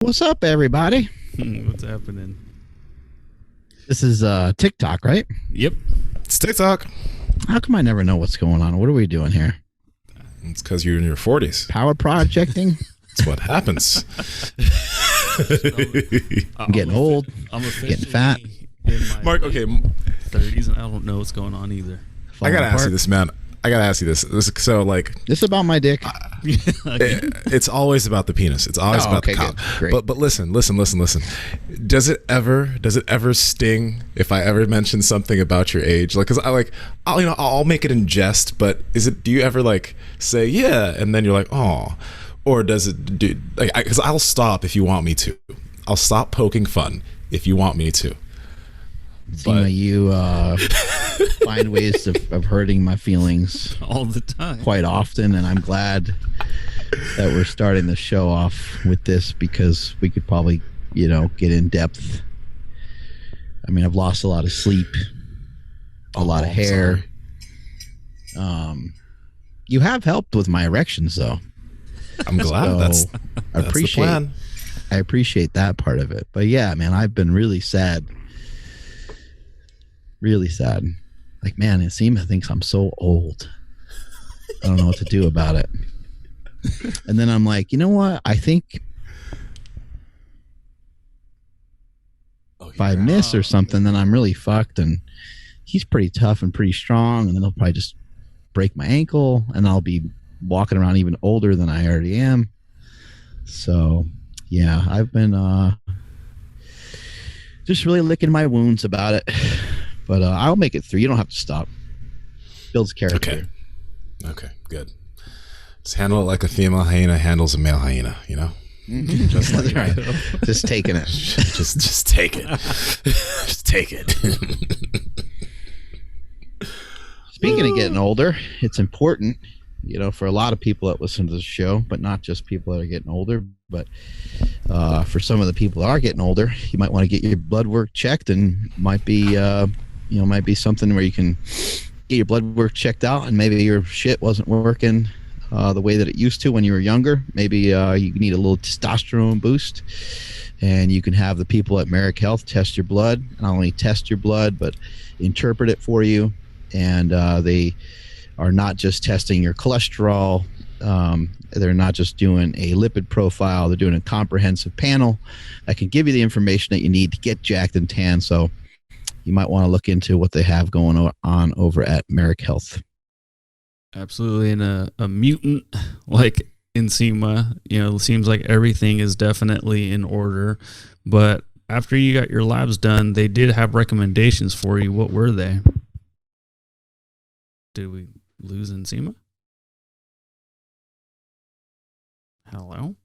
What's up, everybody? What's happening? This is TikTok, right? Yep. It's TikTok. How come I never know what's going on? What are we doing here? It's because you're in your 40s. Power projecting? That's what happens. I'm getting old. I'm officially getting fat. in my Mark, okay. 30s, and I don't know what's going on either. I got to ask apart. you this, man. I got to ask you this. So, like, This is about my dick. it's always about the penis. It's always about the cock. Great. But listen. Does it ever sting if I ever mention something about your age? Like, cause I'll make it in jest. But do you ever like say yeah, and then you're like, oh, or does it do? Like, because I'll stop if you want me to. I'll stop poking fun if you want me to. Nsima, you find ways of hurting my feelings all the time. quite often, and I'm glad that we're starting the show off with this because we could probably, get in depth. I mean, I've lost a lot of sleep, a lot of hair. You have helped with my erections, though. I'm glad. So, that's the plan. I appreciate that part of it. But yeah, man, I've been really sad. Really sad. Like, man, Nsima thinks I'm so old. I don't know what to do about it. And then I'm like, you know what? I think if I miss or something, then I'm really fucked. And he's pretty tough and pretty strong. And then he'll probably just break my ankle. And I'll be walking around even older than I already am. So, yeah, I've been just really licking my wounds about it. But I'll make it through. You don't have to stop. Builds character. Okay, good. Just handle it like a female hyena handles a male hyena, Just like right. Just taking it. just take it. Just take it. Speaking of getting older, it's important, for a lot of people that listen to the show, but not just people that are getting older. But for some of the people that are getting older, you might want to get your blood work checked, and might be something where you can get your blood work checked out, and maybe your shit wasn't working the way that it used to when you were younger. Maybe you need a little testosterone boost, and you can have the people at Merrick Health test your blood. Not only test your blood, but interpret it for you. And they are not just testing your cholesterol. They're not just doing a lipid profile. They're doing a comprehensive panel that can give you the information that you need to get jacked and tan. So you might want to look into what they have going on over at Merrick Health. Absolutely. And a mutant like Nsima, seems like everything is definitely in order. But after you got your labs done, they did have recommendations for you. What were they? Did we lose Nsima? Hello?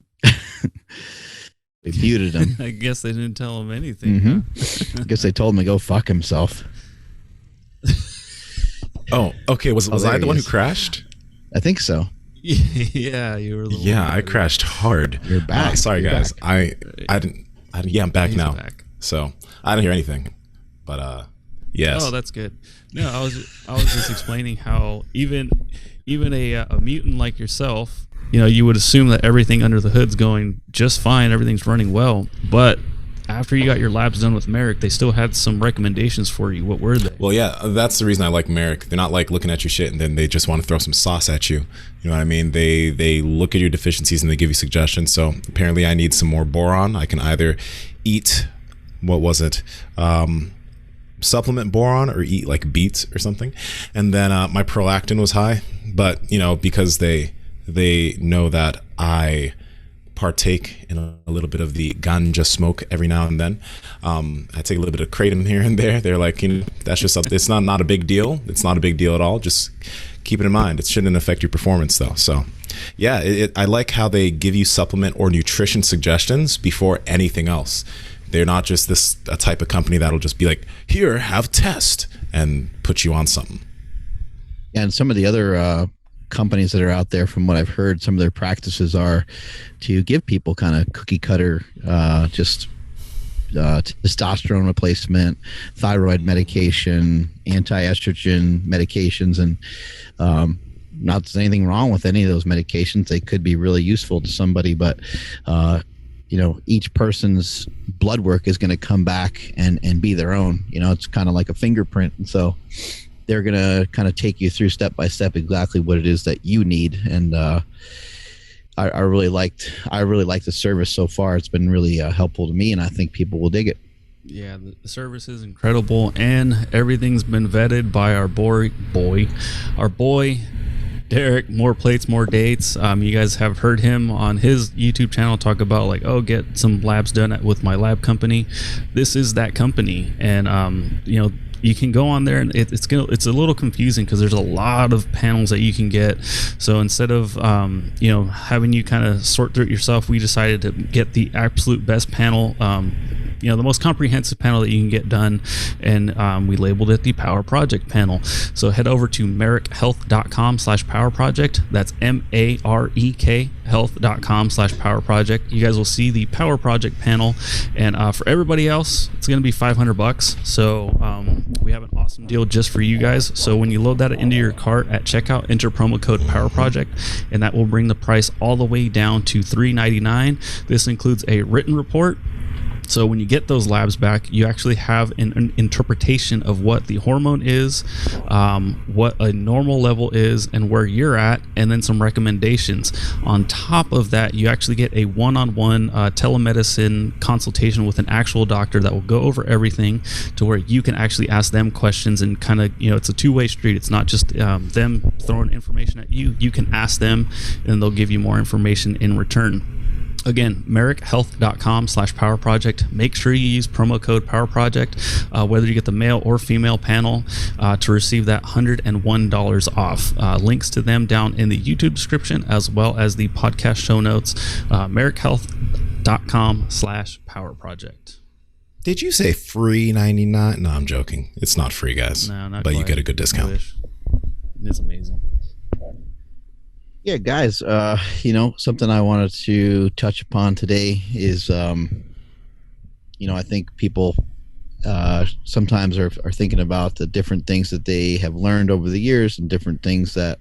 They muted him. I guess they didn't tell him anything. Mm-hmm. I guess they told him to go fuck himself. Oh, okay. Was I the one who crashed? I think so. Yeah, you were the one. Yeah, I crashed hard. You're back. Sorry, You're guys. back. I didn't. Yeah, I'm back He's now. back. So I didn't hear anything. But yes. Oh, that's good. No, I was just explaining how even a mutant like yourself, you would assume that everything under the hood's going just fine, everything's running well, but after you got your labs done with Merrick, they still had some recommendations for you. What were they? Well, yeah, that's the reason I like Merrick. They're not like looking at your shit and then they just want to throw some sauce at you. You know what I mean? They look at your deficiencies and they give you suggestions. So apparently I need some more boron. I can either eat, what was it? Supplement boron or eat like beets or something. And then my prolactin was high, but because they know that I partake in a little bit of the ganja smoke every now and then. I take a little bit of kratom here and there. They're like, that's just something. It's not a big deal. It's not a big deal at all. Just keep it in mind. It shouldn't affect your performance though. So yeah, I like how they give you supplement or nutrition suggestions before anything else. They're not just a type of company that'll just be like, here, have test and put you on something. Yeah, and some of the other companies that are out there, from what I've heard, some of their practices are to give people kind of cookie cutter, just testosterone replacement, thyroid medication, anti-estrogen medications, and not there's anything wrong with any of those medications. They could be really useful to somebody, but each person's blood work is going to come back and be their own. It's kind of like a fingerprint. And so they're going to kind of take you through step by step exactly what it is that you need. And I really liked the service so far. It's been really helpful to me, and I think people will dig it. Yeah, the service is incredible, and everything's been vetted by our boy Derek. More plates, more dates. You guys have heard him on his YouTube channel talk about like, get some labs done with my lab company. This is that company, and you can go on there, and it's a little confusing because there's a lot of panels that you can get. So instead of having you kind of sort through it yourself, we decided to get the absolute best panel, the most comprehensive panel that you can get done, and we labeled it the Power Project panel. So head over to marekhealth.com/Power Project. That's MAREK health.com/Power Project. You guys will see the Power Project panel, and for everybody else, it's going to be $500. So we have an awesome deal just for you guys. So when you load that into your cart at checkout, enter promo code Power Project, and that will bring the price all the way down to $399. This includes a written report. So when you get those labs back, you actually have an interpretation of what the hormone is, what a normal level is, and where you're at, and then some recommendations. On top of that, you actually get a one-on-one telemedicine consultation with an actual doctor that will go over everything to where you can actually ask them questions, and kind of, it's a two-way street. It's not just them throwing information at you. You can ask them, and they'll give you more information in return. Again, marekhealth.com/Power Project. Make sure you use promo code Power Project, whether you get the male or female panel, to receive that $101 off. Links to them down in the YouTube description, as well as the podcast show notes. marekhealth.com/Power Project. Did you say free 99? No, I'm joking. It's not free, guys. No, not but quite. You get a good discount. It's amazing. Yeah, guys, something I wanted to touch upon today is, I think people sometimes are thinking about the different things that they have learned over the years, and different things that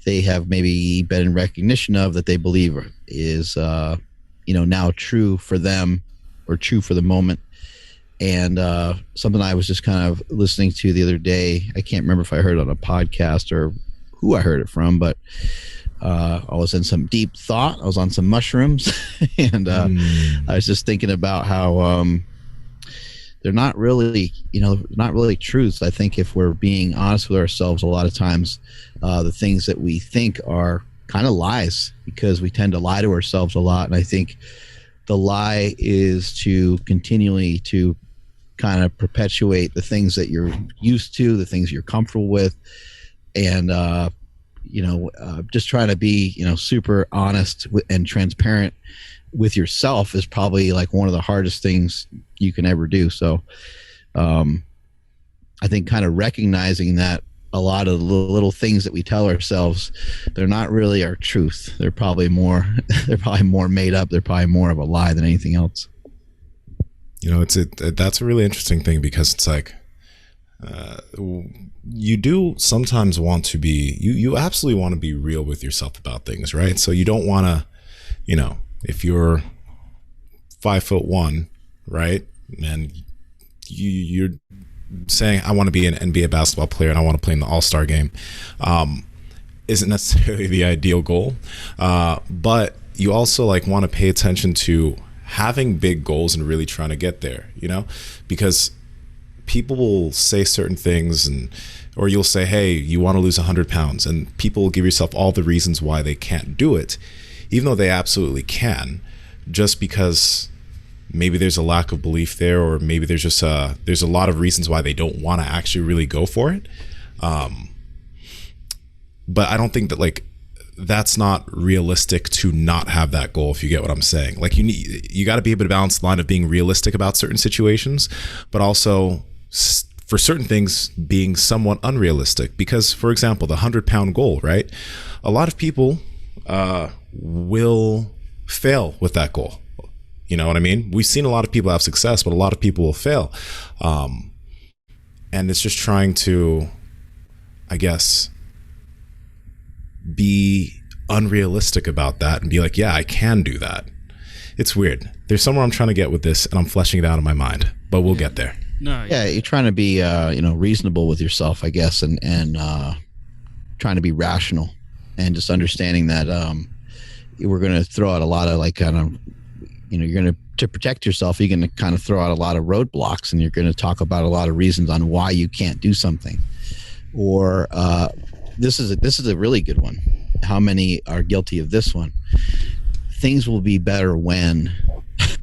they have maybe been in recognition of that they believe is, now true for them or true for the moment. And something I was just kind of listening to the other day, I can't remember if I heard it on a podcast or who I heard it from, but I was in some deep thought. I was on some mushrooms, and I was just thinking about how they're not really, not really truths. I think if we're being honest with ourselves, a lot of times the things that we think are kind of lies, because we tend to lie to ourselves a lot. And I think the lie is to continually to kind of perpetuate the things that you're used to, the things you're comfortable with, and just trying to be, super honest and transparent with yourself is probably like one of the hardest things you can ever do. So I think kind of recognizing that a lot of the little things that we tell ourselves, they're not really our truth. They're probably more made up. They're probably more of a lie than anything else. That's a really interesting thing, because it's like, you do sometimes want to be, you absolutely want to be real with yourself about things, right? So you don't want to, if you're 5'1", right, and you're saying, I want to be an NBA basketball player and I want to play in the All-Star game, isn't necessarily the ideal goal, but you also like want to pay attention to having big goals and really trying to get there, because people will say certain things, or you'll say, hey, you want to lose 100 pounds, and people will give yourself all the reasons why they can't do it, even though they absolutely can, just because maybe there's a lack of belief there, or maybe there's just there's a lot of reasons why they don't want to actually really go for it. But I don't think that that's not realistic to not have that goal, if you get what I'm saying. Like you got to be able to balance the line of being realistic about certain situations, but also for certain things being somewhat unrealistic. Because, for example, the 100-pound goal, right? A lot of people will fail with that goal. You know what I mean? We've seen a lot of people have success, but a lot of people will fail. And it's just trying to, I guess, be unrealistic about that and be like, yeah, I can do that. it's weird. There's somewhere I'm trying to get with this, and I'm fleshing it out in my mind, but we'll get there. No, Yeah, you're trying to be, reasonable with yourself, I guess, and trying to be rational, and just understanding that we're going to throw out a lot of you're going to protect yourself. You're going to kind of throw out a lot of roadblocks, and you're going to talk about a lot of reasons on why you can't do something. Or this is a really good one. How many are guilty of this one? Things will be better when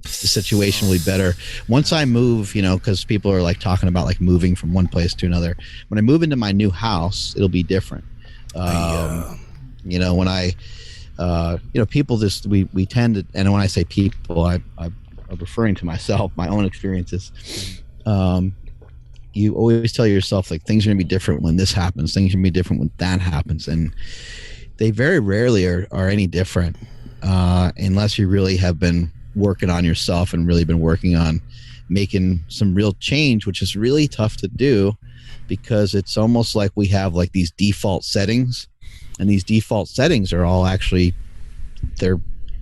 the situation will be better once I move, because people are like talking about like moving from one place to another. When I move into my new house, it'll be different. When I people just we tend to, and when I say people, I'm referring to myself, my own experiences. You always tell yourself like things are gonna be different when this happens, things are gonna be different when that happens, and they very rarely are any different unless you really have been working on yourself and really been working on making some real change, which is really tough to do because it's almost like we have like these default settings, and these default settings are all actually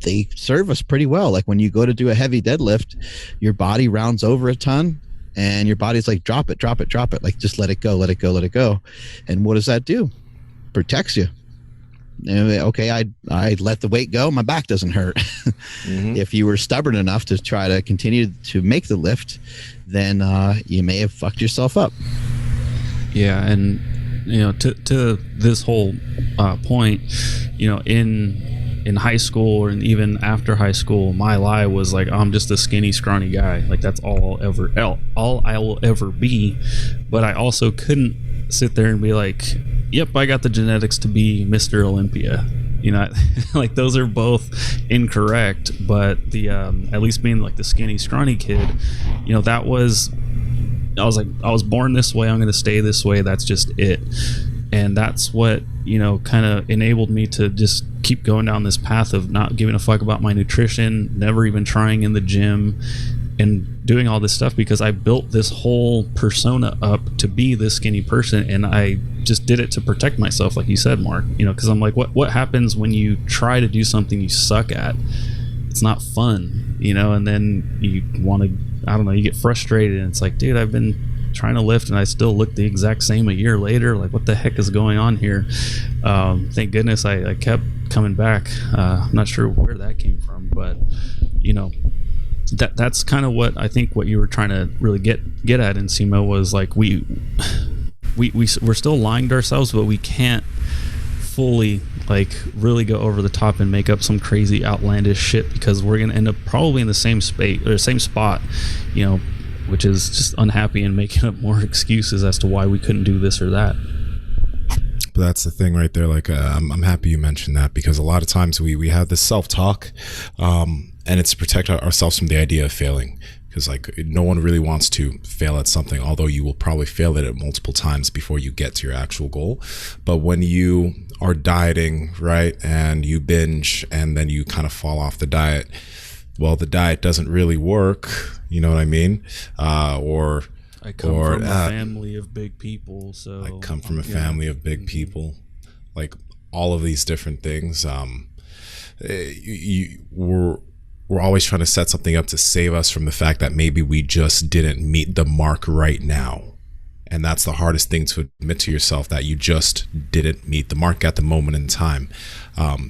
they serve us pretty well. Like when you go to do a heavy deadlift, your body rounds over a ton and your body's like drop it, like just let it go. And what does that do? Protects you. Okay, I let the weight go, my back doesn't hurt. Mm-hmm. If you were stubborn enough to try to continue to make the lift, then you may have fucked yourself up. Yeah, and to this whole point, in high school and even after high school, my lie was like, I'm just a skinny, scrawny guy. Like that's all I will ever be. But I also couldn't sit there and be like, yep, I got the genetics to be Mr. Olympia. Like those are both incorrect. But the at least being like the skinny, scrawny kid, I was born this way. I'm going to stay this way. That's just it. And that's what, kind of enabled me to just keep going down this path of not giving a fuck about my nutrition, never even trying in the gym and doing all this stuff, because I built this whole persona up to be this skinny person. And I just did it to protect myself, like you said, Mark, because I'm like, what happens when you try to do something you suck at? It's not fun, and then you want to, I don't know, you get frustrated and it's like, dude, I've been trying to lift and I still look the exact same a year later. Like, what the heck is going on here? Thank goodness I kept coming back. I'm not sure where that came from, but that's kind of what I think what you were trying to really get at, Nsima, was like we're still lying to ourselves, but we can't fully like really go over the top and make up some crazy outlandish shit, because we're gonna end up probably in the same space or same spot, which is just unhappy and making up more excuses as to why we couldn't do this or that. But that's the thing right there. Like, I'm happy you mentioned that, because a lot of times we have this self-talk, and it's to protect ourselves from the idea of failing. Because like no one really wants to fail at something, although you will probably fail at it multiple times before you get to your actual goal. But when you are dieting, right, and you binge and then you kind of fall off the diet, well, the diet doesn't really work. You know what I mean? I come from a family of big people, so I come from a family of big people. Like all of these different things. We're always trying to set something up to save us from the fact that maybe we just didn't meet the mark right now. And that's the hardest thing to admit to yourself, that you just didn't meet the mark at the moment in time.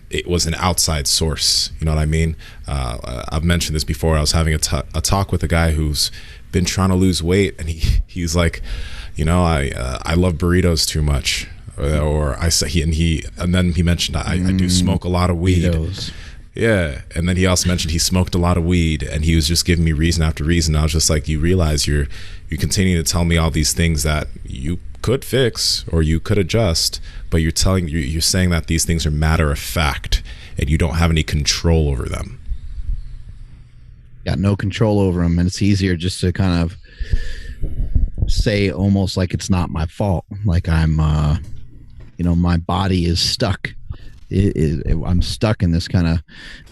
It was an outside source. You know what I mean? I've mentioned this before. I was having a talk with a guy who's been trying to lose weight, and he's like, I love burritos too much. And then he mentioned I do smoke a lot of weed. Burritos. Yeah, and then he also mentioned he smoked a lot of weed, and he was just giving me reason after reason. I was just like, you realize you're continuing to tell me all these things that you could fix or you could adjust, but you're saying that these things are matter of fact and you don't have any control over them. Got no control over them, and it's easier just to kind of say almost like it's not my fault, like I'm my body is stuck. I'm stuck in this kind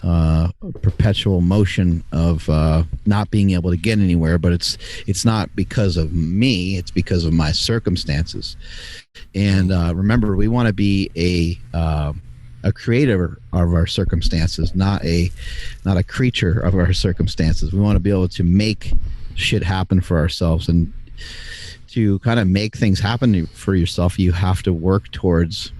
of perpetual motion of not being able to get anywhere, but it's not because of me, it's because of my circumstances. And remember, we want to be a a creator of our circumstances, not a creature of our circumstances. We want to be able to make shit happen for ourselves, and to kind of make things happen for yourself, you have to work towards.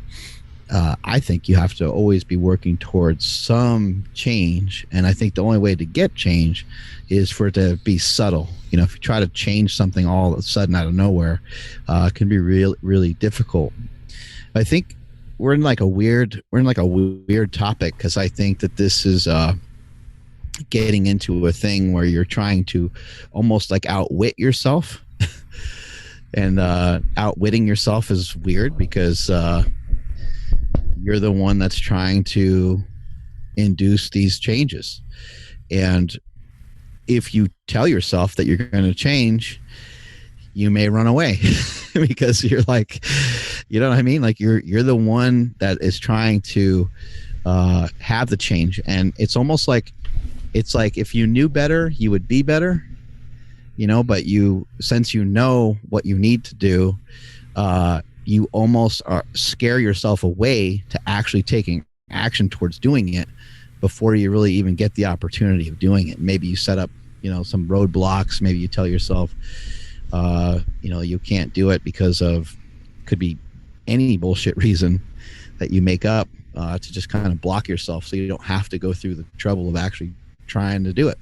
I think you have to always be working towards some change, and I think the only way to get change is for it to be subtle. You know, if you try to change something all of a sudden out of nowhere, it can be really difficult. I think we're in like a weird topic, because I think that this is getting into a thing where you're trying to almost like outwit yourself, and outwitting yourself is weird because you're the one that's trying to induce these changes. And if you tell yourself that you're going to change, you may run away because you're like, you know what I mean? Like you're the one that is trying to have the change. And it's almost like, it's like if you knew better, you would be better, you know, but since you know what you need to do, you almost scare yourself away to actually taking action towards doing it before you really even get the opportunity of doing it. Maybe you set up, you know, some roadblocks. Maybe you tell yourself, you know, you can't do it because of, could be any bullshit reason that you make up to just kind of block yourself so you don't have to go through the trouble of actually trying to do it.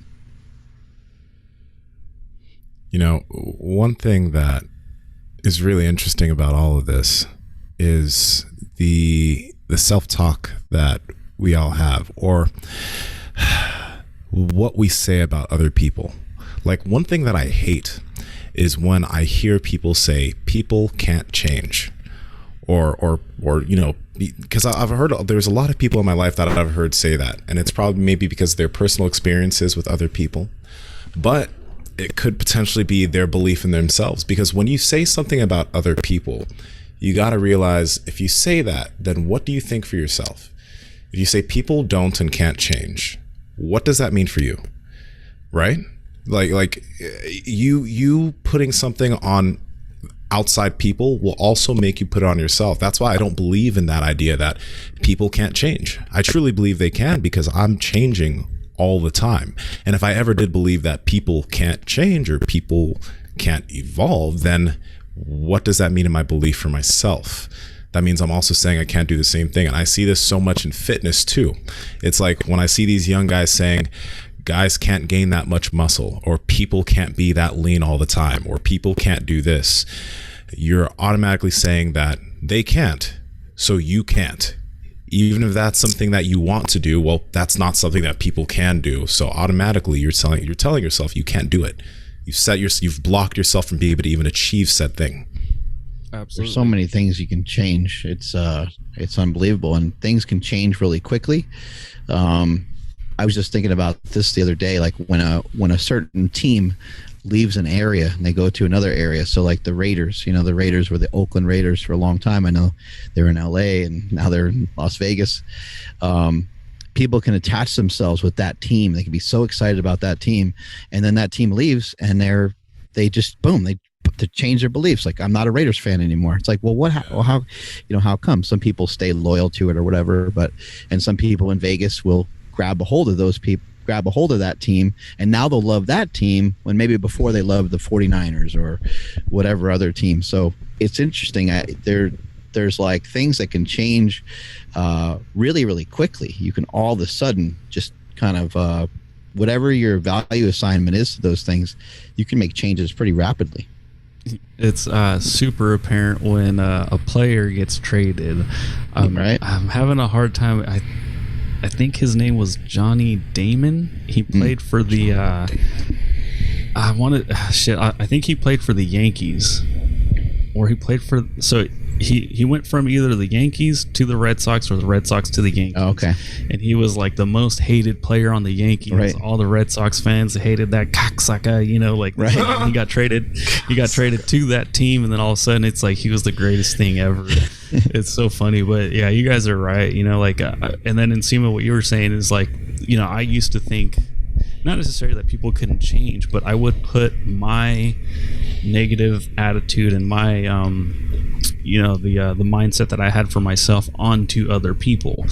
You know, one thing that is really interesting about all of this is the self-talk that we all have, or what we say about other people. Like, one thing that I hate is when I hear people say people can't change, or you know, because I've heard, there's a lot of people in my life that I've heard say that, and it's probably maybe because of their personal experiences with other people, but it could potentially be their belief in themselves. Because when you say something about other people, you got to realize, if you say that, then what do you think for yourself? If you say people don't and can't change, what does that mean for you? Right? Like you putting something on outside people will also make you put it on yourself. That's why I don't believe in that idea that people can't change. I truly believe they can, because I'm changing all the time. And if I ever did believe that people can't change or people can't evolve, then what does that mean in my belief for myself? That means I'm also saying I can't do the same thing. And I see this so much in fitness too. It's like when I see these young guys saying guys can't gain that much muscle, or people can't be that lean all the time, or people can't do this, you're automatically saying that they can't, so you can't. Even if that's something that you want to do, well, that's not something that people can do. So automatically you're telling yourself you can't do it. You've blocked yourself from being able to even achieve said thing. Absolutely. There's so many things you can change. It's unbelievable, and things can change really quickly. I was just thinking about this the other day, like when a certain team leaves an area and they go to another area. So like the Raiders, you know, the Raiders were the Oakland Raiders for a long time. I know they were in LA and now they're in Las Vegas. People can attach themselves with that team. They can be so excited about that team, and then that team leaves and they just boom, they to change their beliefs. Like, I'm not a Raiders fan anymore. It's like, well, how, you know, how come? Some people stay loyal to it or whatever, and some people in Vegas will grab a hold of that team, and now they'll love that team when maybe before they loved the 49ers or whatever other team. So it's interesting. There's like things that can change really, really quickly. You can all of a sudden just kind of whatever your value assignment is to those things, you can make changes pretty rapidly. It's super apparent when a player gets traded. Right. I'm having a hard time. I think his name was Johnny Damon. He played for the. I think he played for the Yankees, or he played for. So he went from either the Yankees to the Red Sox or the Red Sox to the Yankees. Oh, okay. And he was like the most hated player on the Yankees. Right. All the Red Sox fans hated that cocksucker, you know, like right. he got traded to that team, and then all of a sudden it's like he was the greatest thing ever. It's so funny, but yeah, you guys are right. You know, like, and then Nsima, what you were saying is like, you know, I used to think not necessarily that people couldn't change, but I would put my negative attitude and my the mindset that I had for myself onto other people.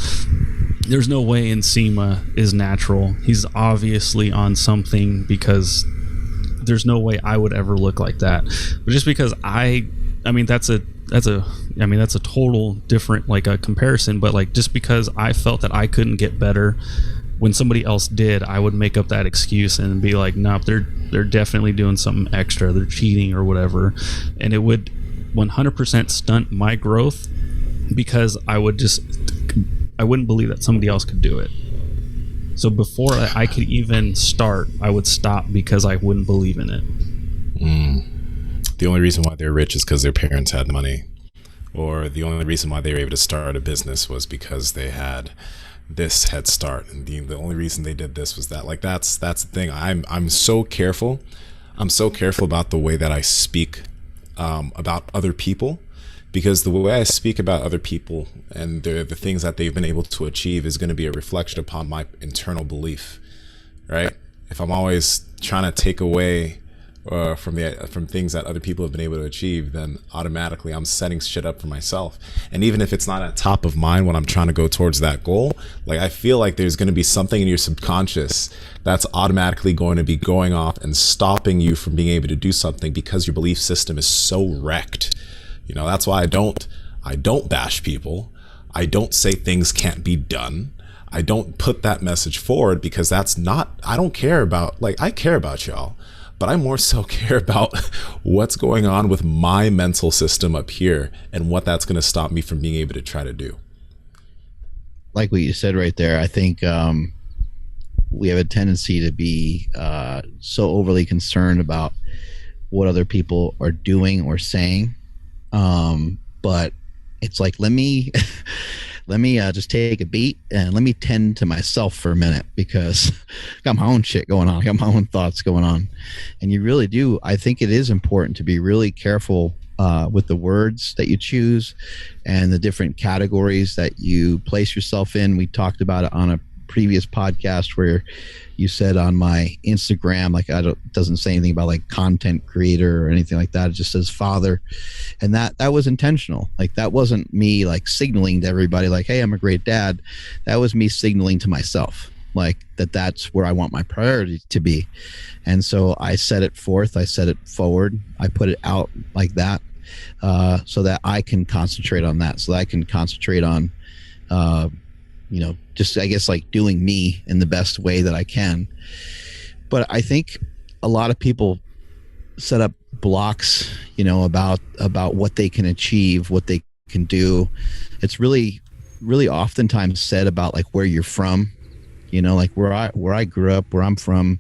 There's no way Nsima is natural. He's obviously on something, because there's no way I would ever look like that. But just because that's a total different like a comparison, but like just because I felt that I couldn't get better when somebody else did, I would make up that excuse and be like, nope, they're definitely doing something extra, they're cheating or whatever. And it would 100% stunt my growth, because I wouldn't believe that somebody else could do it. So before I could even start, I would stop because I wouldn't believe in it. The only reason why they're rich is because their parents had money, or the only reason why they were able to start a business was because they had this head start, and the only reason they did this was that. Like that's the thing. I'm so careful. I'm so careful about the way that I speak about other people, because the way I speak about other people and the things that they've been able to achieve is going to be a reflection upon my internal belief, right? If I'm always trying to take away from things that other people have been able to achieve, then automatically I'm setting shit up for myself. And even if it's not at top of mind when I'm trying to go towards that goal, like I feel like there's going to be something in your subconscious that's automatically going to be going off and stopping you from being able to do something, because your belief system is so wrecked. You know, that's why I don't bash people. I don't say things can't be done. I don't put that message forward, because I don't care about, like, I care about y'all, but I more so care about what's going on with my mental system up here and what that's going to stop me from being able to try to do. Like what you said right there, I think we have a tendency to be so overly concerned about what other people are doing or saying. But it's like, let me just take a beat and let me tend to myself for a minute, because I got my own shit going on. I got my own thoughts going on. And you really do. I think it is important to be really careful with the words that you choose and the different categories that you place yourself in. We talked about it on a previous podcast where you said on my Instagram, like, it doesn't say anything about like content creator or anything like that. It just says father. And that was intentional. Like, that wasn't me like signaling to everybody like, hey, I'm a great dad. That was me signaling to myself, like, that's where I want my priority to be. And so I set it forth, I set it forward, I put it out like that, so that I can concentrate on that, so that I can concentrate on just, I guess, like doing me in the best way that I can. But I think a lot of people set up blocks, about what they can achieve, what they can do. It's really, really oftentimes said about like where you're from, like where I grew up, where I'm from,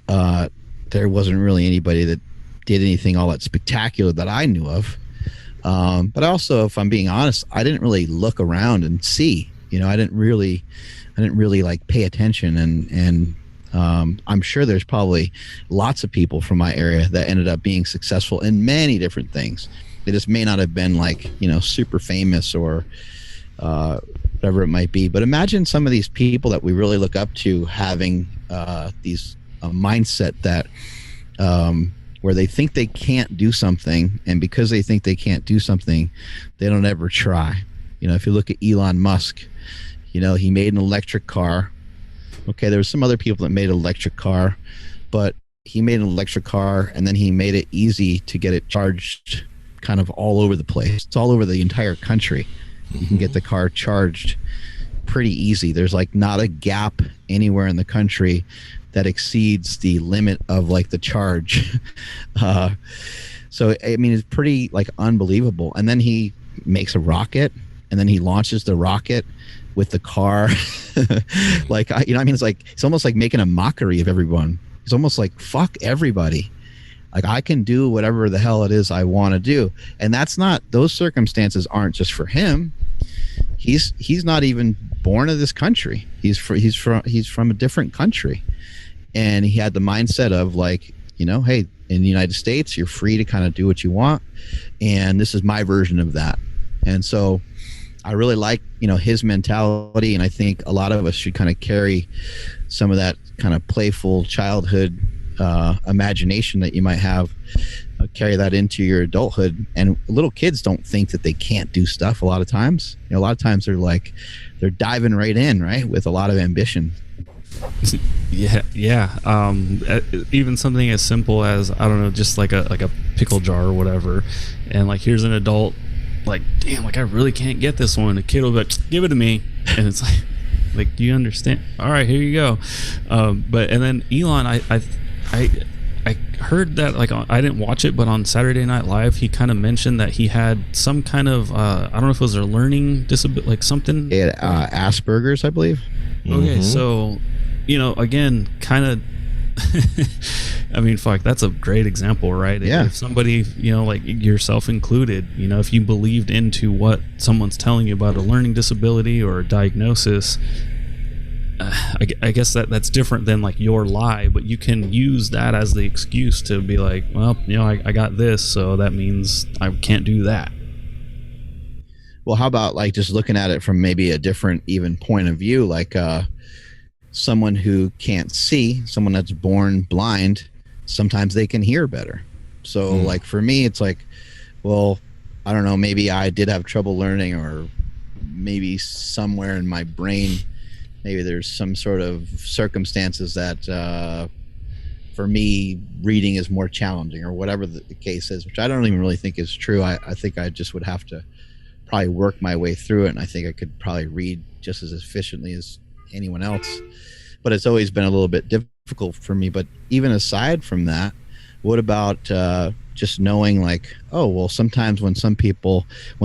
there wasn't really anybody that did anything all that spectacular that I knew of. But also, if I'm being honest, I didn't really look around and see. I didn't really like pay attention, and I'm sure there's probably lots of people from my area that ended up being successful in many different things. They just may not have been like, super famous or whatever it might be. But imagine some of these people that we really look up to having these mindset that where they think they can't do something, and because they think they can't do something, they don't ever try. If you look at Elon Musk, he made an electric car. Okay, there were some other people that made an electric car, but he made an electric car, and then he made it easy to get it charged kind of all over the place. It's all over the entire country. You can get the car charged pretty easy. There's like not a gap anywhere in the country that exceeds the limit of like the charge. So, I mean, it's pretty like unbelievable. And then he makes a rocket, and then he launches the rocket with the car. Like, it's almost like making a mockery of everyone. It's almost like, fuck everybody. Like, I can do whatever the hell it is I want to do. And those circumstances aren't just for him. He's not even born of this country. He's from a different country. And he had the mindset of like, hey, in the United States, you're free to kind of do what you want. And this is my version of that. And so I really like, his mentality, and I think a lot of us should kind of carry some of that kind of playful childhood imagination that you might have, carry that into your adulthood. And little kids don't think that they can't do stuff a lot of times. A lot of times they're diving right in, right, with a lot of ambition. Yeah. Even something as simple as, I don't know, just like a pickle jar or whatever, and like here's an adult, like, damn, like I really can't get this one. The kid will be like, give it to me, and it's like, do you understand? All right, here you go. But and then Elon, I heard that, like, I didn't watch it, but on Saturday Night Live, he kind of mentioned that he had some kind of I don't know if it was a learning disability, like something. He had Asperger's, I believe. Okay, so again, kind of. I mean, fuck, that's a great example, right? Yeah. If somebody, like yourself included, if you believed into what someone's telling you about a learning disability or a diagnosis, I guess that's different than like your lie, but you can use that as the excuse to be like, well, I got this, so that means I can't do that. Well, how about like just looking at it from maybe a different even point of view, like someone who can't see, someone that's born blind, sometimes they can hear better. So like for me, it's like, well, I don't know, maybe I did have trouble learning, or maybe somewhere in my brain, maybe there's some sort of circumstances that for me, reading is more challenging, or whatever the case is, which I don't even really think is true. I think I just would have to probably work my way through it, and I think I could probably read just as efficiently as anyone else. But it's always been a little bit difficult for me. But even aside from that, what about just knowing, like, oh, well, sometimes when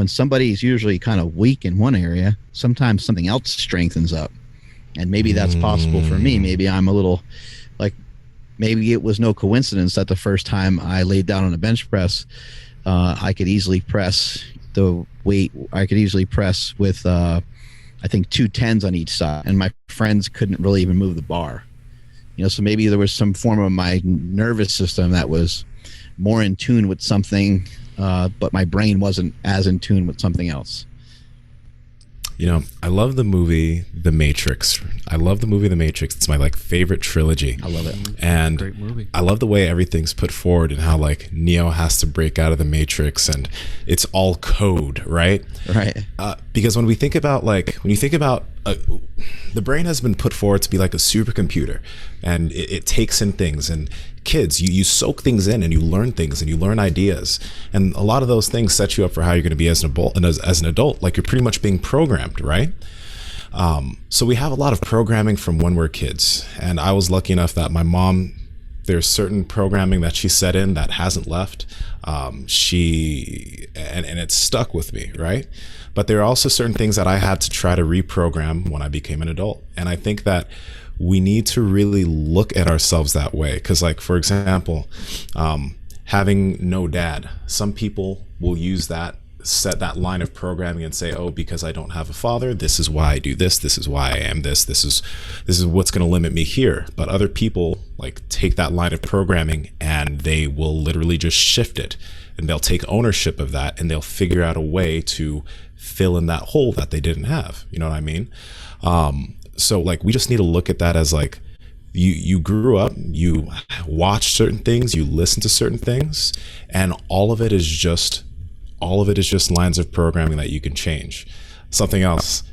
somebody's usually kind of weak in one area, sometimes something else strengthens up. And maybe that's possible for me. Maybe I'm a little, like, maybe it was no coincidence that the first time I laid down on a bench press, I could easily press the weight. I could easily press with I think 2 10s on each side, and my friends couldn't really even move the bar. So maybe there was some form of my nervous system that was more in tune with something, but my brain wasn't as in tune with something else. I love the movie The Matrix. It's my favorite trilogy. I love it. And great movie. I love the way everything's put forward, and how Neo has to break out of the Matrix, and it's all code, right? Right. Because when you think about the brain has been put forward to be like a supercomputer, and it takes in things, and kids, you soak things in, and you learn things, and you learn ideas, and a lot of those things set you up for how you're going to be as an adult. And as an adult, like, you're pretty much being programmed, right? So we have a lot of programming from when we're kids, and I was lucky enough that my mom, there's certain programming that she set in that hasn't left. And it's stuck with me, right? But there are also certain things that I had to try to reprogram when I became an adult. And I think that we need to really look at ourselves that way. Because, like, for example, having no dad, some people will use that, set that line of programming and say, oh, because I don't have a father, this is why I do this is why I am this is what's going to limit me here. But other people, like, take that line of programming and they will literally just shift it, and they'll take ownership of that, and they'll figure out a way to fill in that hole that they didn't have. You know what I mean? So, like, we just need to look at that as, like, you grew up, you watched certain things, you listened to certain things, and all of it is just lines of programming that you can change. Something else,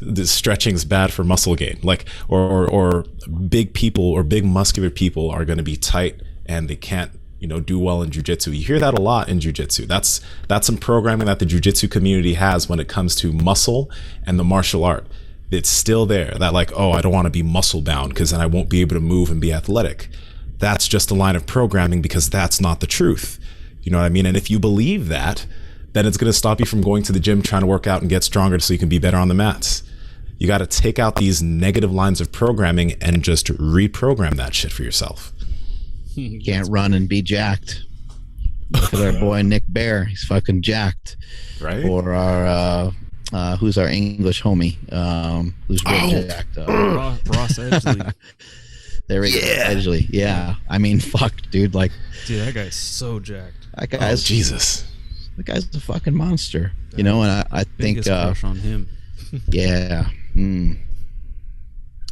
the stretching's bad for muscle gain, like, or big people or big muscular people are going to be tight and they can't, do well in jiu-jitsu. You hear that a lot in jiu-jitsu. That's some programming that the jiu-jitsu community has when it comes to muscle and the martial art. It's still there, that, like, oh, I don't want to be muscle bound because then I won't be able to move and be athletic. That's just a line of programming, because that's not the truth. You know what I mean? And if you believe that, then it's going to stop you from going to the gym, trying to work out and get stronger so you can be better on the mats. You got to take out these negative lines of programming and just reprogram that shit for yourself. You can't run and be jacked. Look at our boy Nick Bear. He's fucking jacked. Right? Or our who's our English homie? Who's real jacked? Ross Edgley. There we go. Edgley. Yeah. I mean, fuck, dude. Like, dude, that guy's so jacked. That guy's Jesus. the guy's a fucking monster, you know. And I think crush on him. Yeah.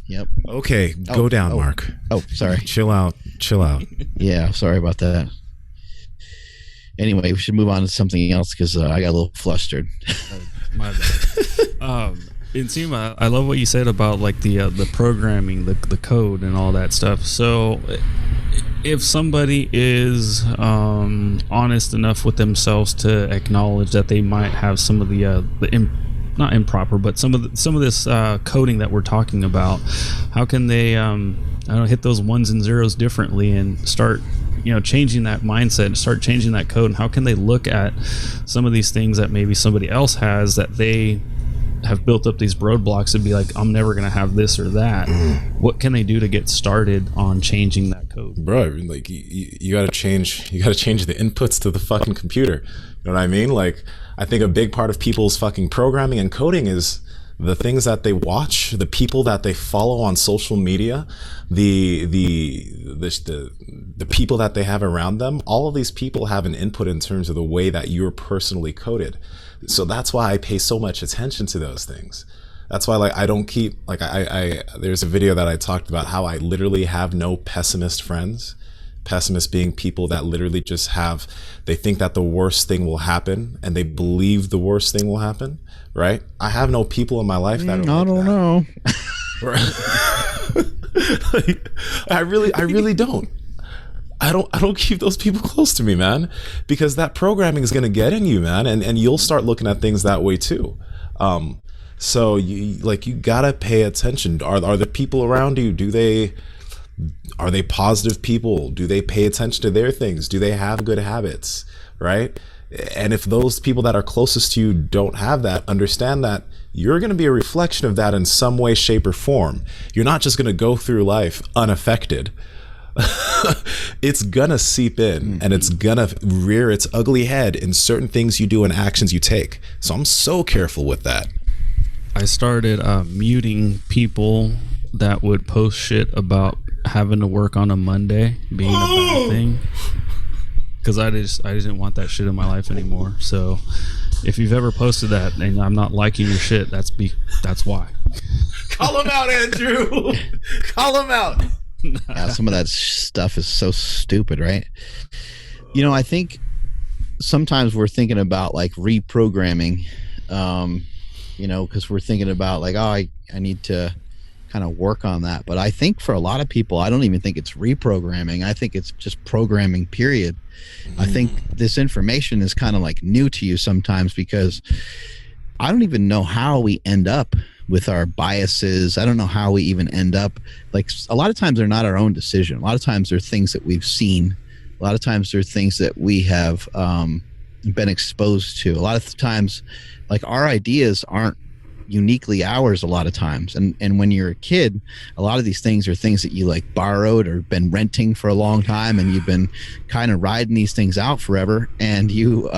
Yep. Okay, go down, Mark. Oh, sorry. Chill out. Yeah, sorry about that. Anyway, we should move on to something else because I got a little flustered. My bad. Nsima, I love what you said about like the programming, the code, and all that stuff. So, if somebody is honest enough with themselves to acknowledge that they might have some of not improper, but some of this coding that we're talking about, how can they hit those ones and zeros differently and start changing that mindset, start changing that code? And how can they look at some of these things that maybe somebody else has that they have built up these roadblocks and be like, I'm never gonna have this or that? What can they do to get started on changing that code? Bro, like you gotta change the inputs to the fucking computer. You know what I mean? Like, I think a big part of people's fucking programming and coding is the things that they watch, the people that they follow on social media, the people that they have around them. All of these people have an input in terms of the way that you're personally coded. So that's why I pay so much attention to those things. That's why, like, I don't keep, like, I there's a video that I talked about how I literally have no pessimist friends. Pessimists being people that literally just they think that the worst thing will happen and they believe the worst thing will happen, right? I have no people in my life that are I don't know. Like, I really don't. I don't keep those people close to me, man, because that programming is going to get in you, man, and you'll start looking at things that way too. So you gotta pay attention. Are the people around you, are they positive people? Do they pay attention to their things? Do they have good habits, right? And if those people that are closest to you don't have that, understand that you're going to be a reflection of that in some way, shape, or form. You're not just going to go through life unaffected. It's gonna seep in, and it's gonna rear its ugly head in certain things you do and actions you take. So I'm so careful with that. I started muting people that would post shit about having to work on a Monday being a bad thing, because I just didn't want that shit in my life anymore. So if you've ever posted that and I'm not liking your shit, that's why. Call him out, Andrew. Call him out. Yeah, some of that stuff is so stupid, right? I think sometimes we're thinking about like reprogramming, because we're thinking about like, oh, I need to kind of work on that. But I think for a lot of people, I don't even think it's reprogramming. I think it's just programming, period. I think this information is kind of like new to you sometimes, because I don't even know how we end up with our biases. I don't know how we even end up, like, a lot of times they're not our own decision. A lot of times they're things that we've seen. A lot of times they're things that we have been exposed to. A lot of times, like, our ideas aren't uniquely ours a lot of times, and when you're a kid, a lot of these things are things that you like borrowed or been renting for a long time, and you've been kind of riding these things out forever, and you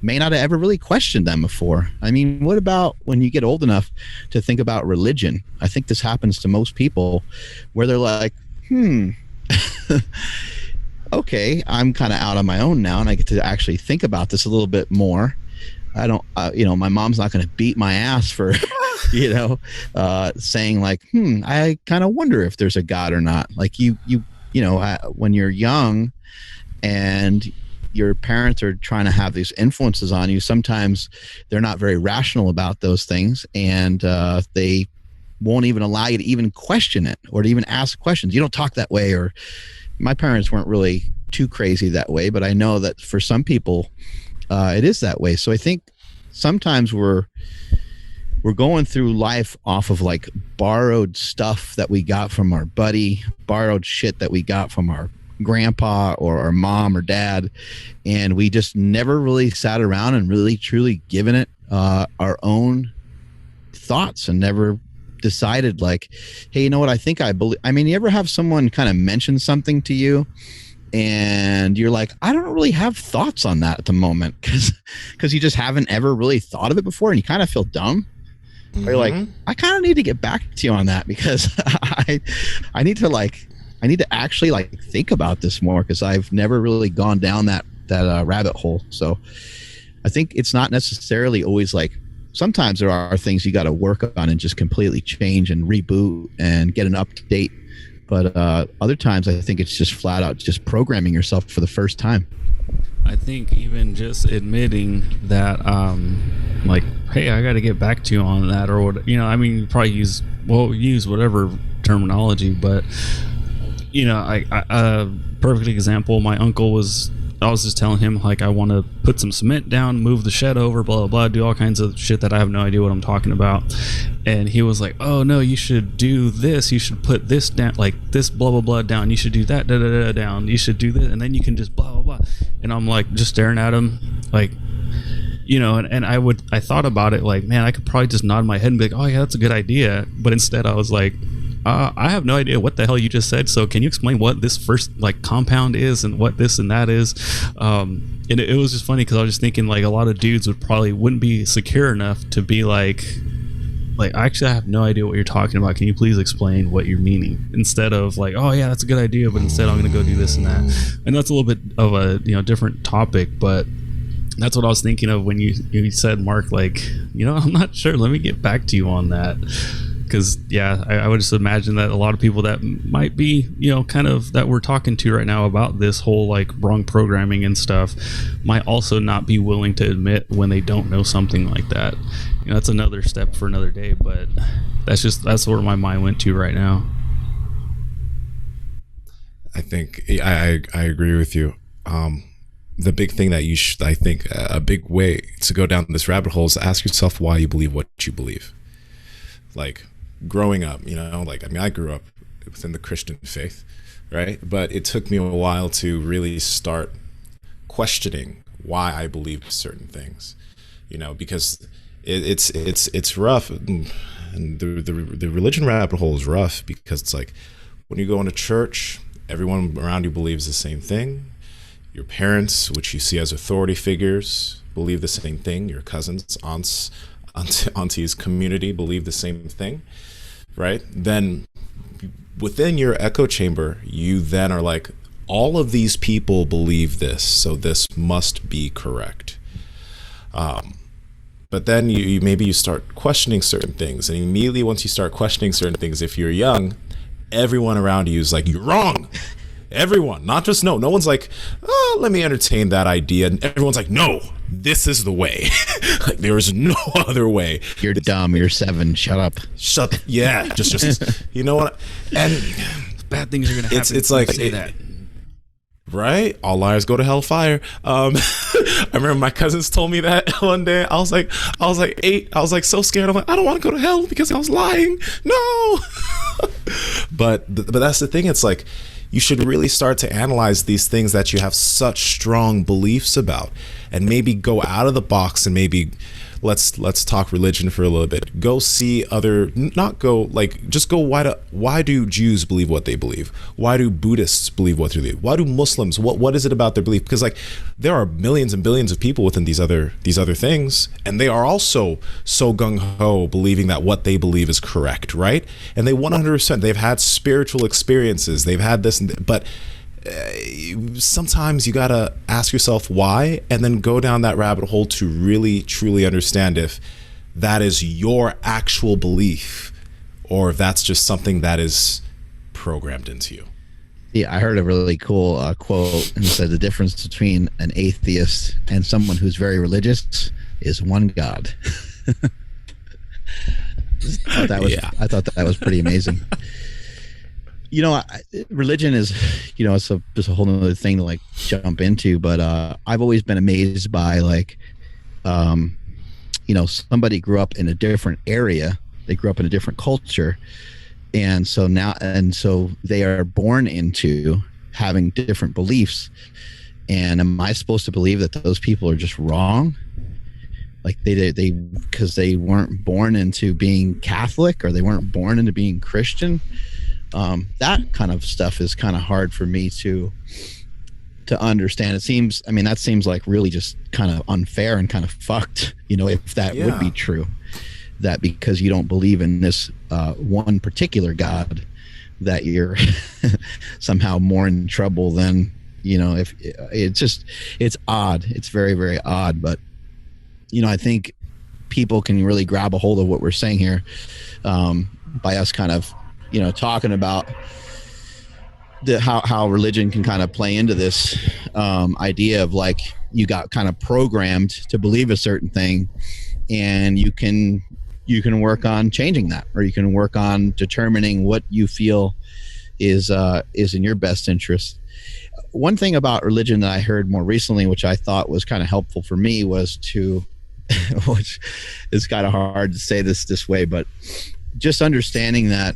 may not have ever really questioned them before. I mean, what about when you get old enough to think about religion? I think this happens to most people, where they're like, okay, I'm kind of out on my own now, and I get to actually think about this a little bit more. I don't, my mom's not going to beat my ass for, saying like, I kind of wonder if there's a God or not. Like when you're young and your parents are trying to have these influences on you, sometimes they're not very rational about those things, and they won't even allow you to even question it or to even ask questions. You don't talk that way. Or my parents weren't really too crazy that way, but I know that for some people, it is that way. So I think sometimes we're going through life off of like borrowed stuff that we got from our buddy, borrowed shit that we got from our grandpa or our mom or dad, and we just never really sat around and really truly given it our own thoughts, and never decided like, hey, you know what, I think I believe. I mean, you ever have someone kind of mention something to you and you're like, I don't really have thoughts on that at the moment, because you just haven't ever really thought of it before, and you kind of feel dumb. Or you're like, I kind of need to get back to you on that, because I need to actually like think about this more, because I've never really gone down that rabbit hole. So I think it's not necessarily always like, sometimes there are things you got to work on and just completely change and reboot and get an update. But other times I think it's just flat out just programming yourself for the first time. I think even just admitting that, like, hey, I got to get back to you on that, or what, you know, I mean, you probably use whatever terminology, but you know, I perfect example. My uncle I was just telling him, like, I want to put some cement down, move the shed over, blah, blah, blah, do all kinds of shit that I have no idea what I'm talking about. And he was like, oh, no, you should do this. You should put this down, like this, blah, blah, blah, down. You should do that, da, da, da, down. You should do this. And then you can just blah, blah, blah. And I'm like, just staring at him, like, you know, and I thought about it like, man, I could probably just nod my head and be like, oh, yeah, that's a good idea. But instead I was like, I have no idea what the hell you just said. So can you explain what this first like compound is and what this and that is? And it was just funny because I was just thinking like a lot of dudes wouldn't be secure enough to be like actually I have no idea what you're talking about. Can you please explain what you're meaning? Instead of like, oh yeah, that's a good idea, but instead I'm going to go do this and that. And that's a little bit of a, you know, different topic, but that's what I was thinking of when you said, Mark, like, you know, I'm not sure. Let me get back to you on that. Because, yeah, I would just imagine that a lot of people that might be, you know, kind of that we're talking to right now about this whole, like, wrong programming and stuff might also not be willing to admit when they don't know something like that. You know, that's another step for another day, but that's where my mind went to right now. I think I agree with you. The big thing that I think a big way to go down this rabbit hole is to ask yourself why you believe what you believe. Like, growing up, you know, like, I mean, I grew up within the Christian faith, right? But it took me a while to really start questioning why I believed certain things, you know, because it's rough. And the religion rabbit hole is rough because it's like when you go into church, everyone around you believes the same thing. Your parents, which you see as authority figures, believe the same thing. Your cousins, aunties, community believe the same thing, right? Then within your echo chamber, you then are like, all of these people believe this, so this must be correct. But then you start questioning certain things, and immediately once you start questioning certain things, if you're young, everyone around you is like, you're wrong. Everyone, not just no one's like, oh, let me entertain that idea, and everyone's like, no, this is the way. Like, there is no other way. You're dumb, you're 7, shut up. Yeah, just you know what? And bad things are gonna happen. It's like, say that, right? All liars go to hellfire. I remember my cousins told me that one day. I was like 8. I was like so scared. I'm like, I don't want to go to hell because I was lying. No. But that's the thing. It's like, you should really start to analyze these things that you have such strong beliefs about, and maybe go out of the box and maybe let's talk religion for a little bit. Go see just go, why do Jews believe what they believe? Why do Buddhists believe what they believe? Why do Muslims, what is it about their belief? Because like, there are millions and billions of people within these other things, and they are also so gung-ho believing that what they believe is correct, right? And they 100%, they've had spiritual experiences, they've had this, but sometimes you gotta ask yourself why, and then go down that rabbit hole to really truly understand if that is your actual belief or if that's just something that is programmed into you. Yeah, I heard a really cool quote, and it said the difference between an atheist and someone who's very religious is one God. I thought that was pretty amazing. You know, religion is, you know, it's just a whole other thing to like jump into, but I've always been amazed by like, you know, somebody grew up in a different area, they grew up in a different culture, and so they are born into having different beliefs. And am I supposed to believe that those people are just wrong? Like they because they weren't born into being Catholic, or they weren't born into being Christian? That kind of stuff is kind of hard for me to understand. That seems like really just kind of unfair and kind of fucked, you know, if that would be true, that because you don't believe in this one particular God, that you're somehow more in trouble than, if it's odd. It's very, very odd. But, I think people can really grab a hold of what we're saying here by us kind of, talking about how religion can kind of play into this idea of like you got kind of programmed to believe a certain thing, and you can work on changing that, or you can work on determining what you feel is in your best interest. One thing about religion that I heard more recently, which I thought was kind of helpful for me, was which is kind of hard to say this way, but just understanding that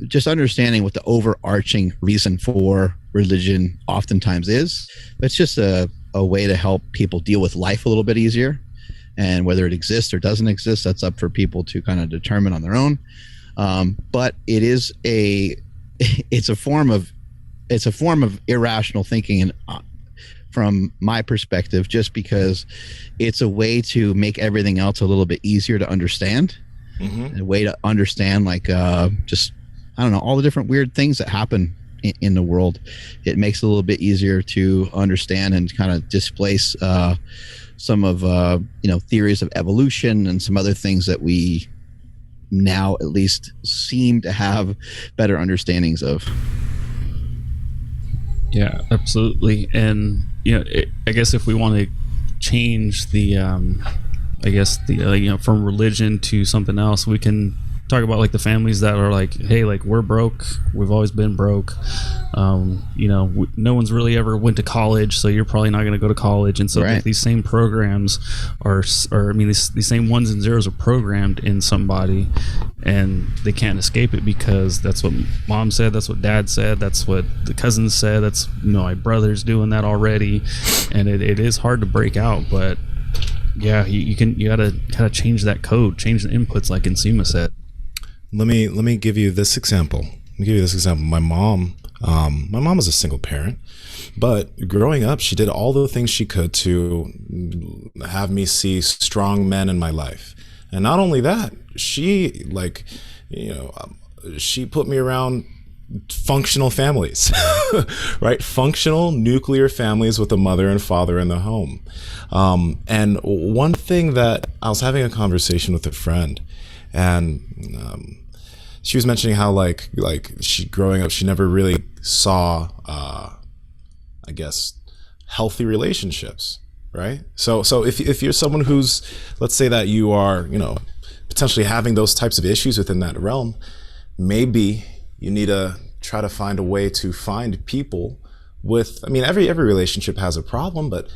just understanding what the overarching reason for religion oftentimes is. It's just a way to help people deal with life a little bit easier, and whether it exists or doesn't exist, that's up for people to kind of determine on their own. But it's a form of irrational thinking, and from my perspective, just because it's a way to make everything else a little bit easier to understand. A way to understand, like, just, I don't know, all the different weird things that happen in the world. It makes it a little bit easier to understand and kind of displace some of theories of evolution and some other things that we now at least seem to have better understandings of. Yeah, absolutely. And I guess if we want to change the from religion to something else, we can talk about like the families that are like, hey, like, we're broke, we've always been broke, no one's really ever went to college, so you're probably not going to go to college. And so right. These same programs these same ones and zeros are programmed in somebody, and they can't escape it, because that's what mom said, that's what dad said, that's what the cousins said, that's my brother's doing that already. And it is hard to break out, but yeah, you gotta kind of change that code, change the inputs, like Nsima said. Let me give you this example. My mom was a single parent, but growing up, she did all the things she could to have me see strong men in my life. And not only that, she she put me around functional families, right? Functional nuclear families with a mother and father in the home. And one thing that I was having a conversation with a friend, and she was mentioning how like she growing up, she never really saw I guess healthy relationships, right? So if you're someone who's, let's say that you are potentially having those types of issues within that realm, maybe you need to try to find a way to find people with, every relationship has a problem, but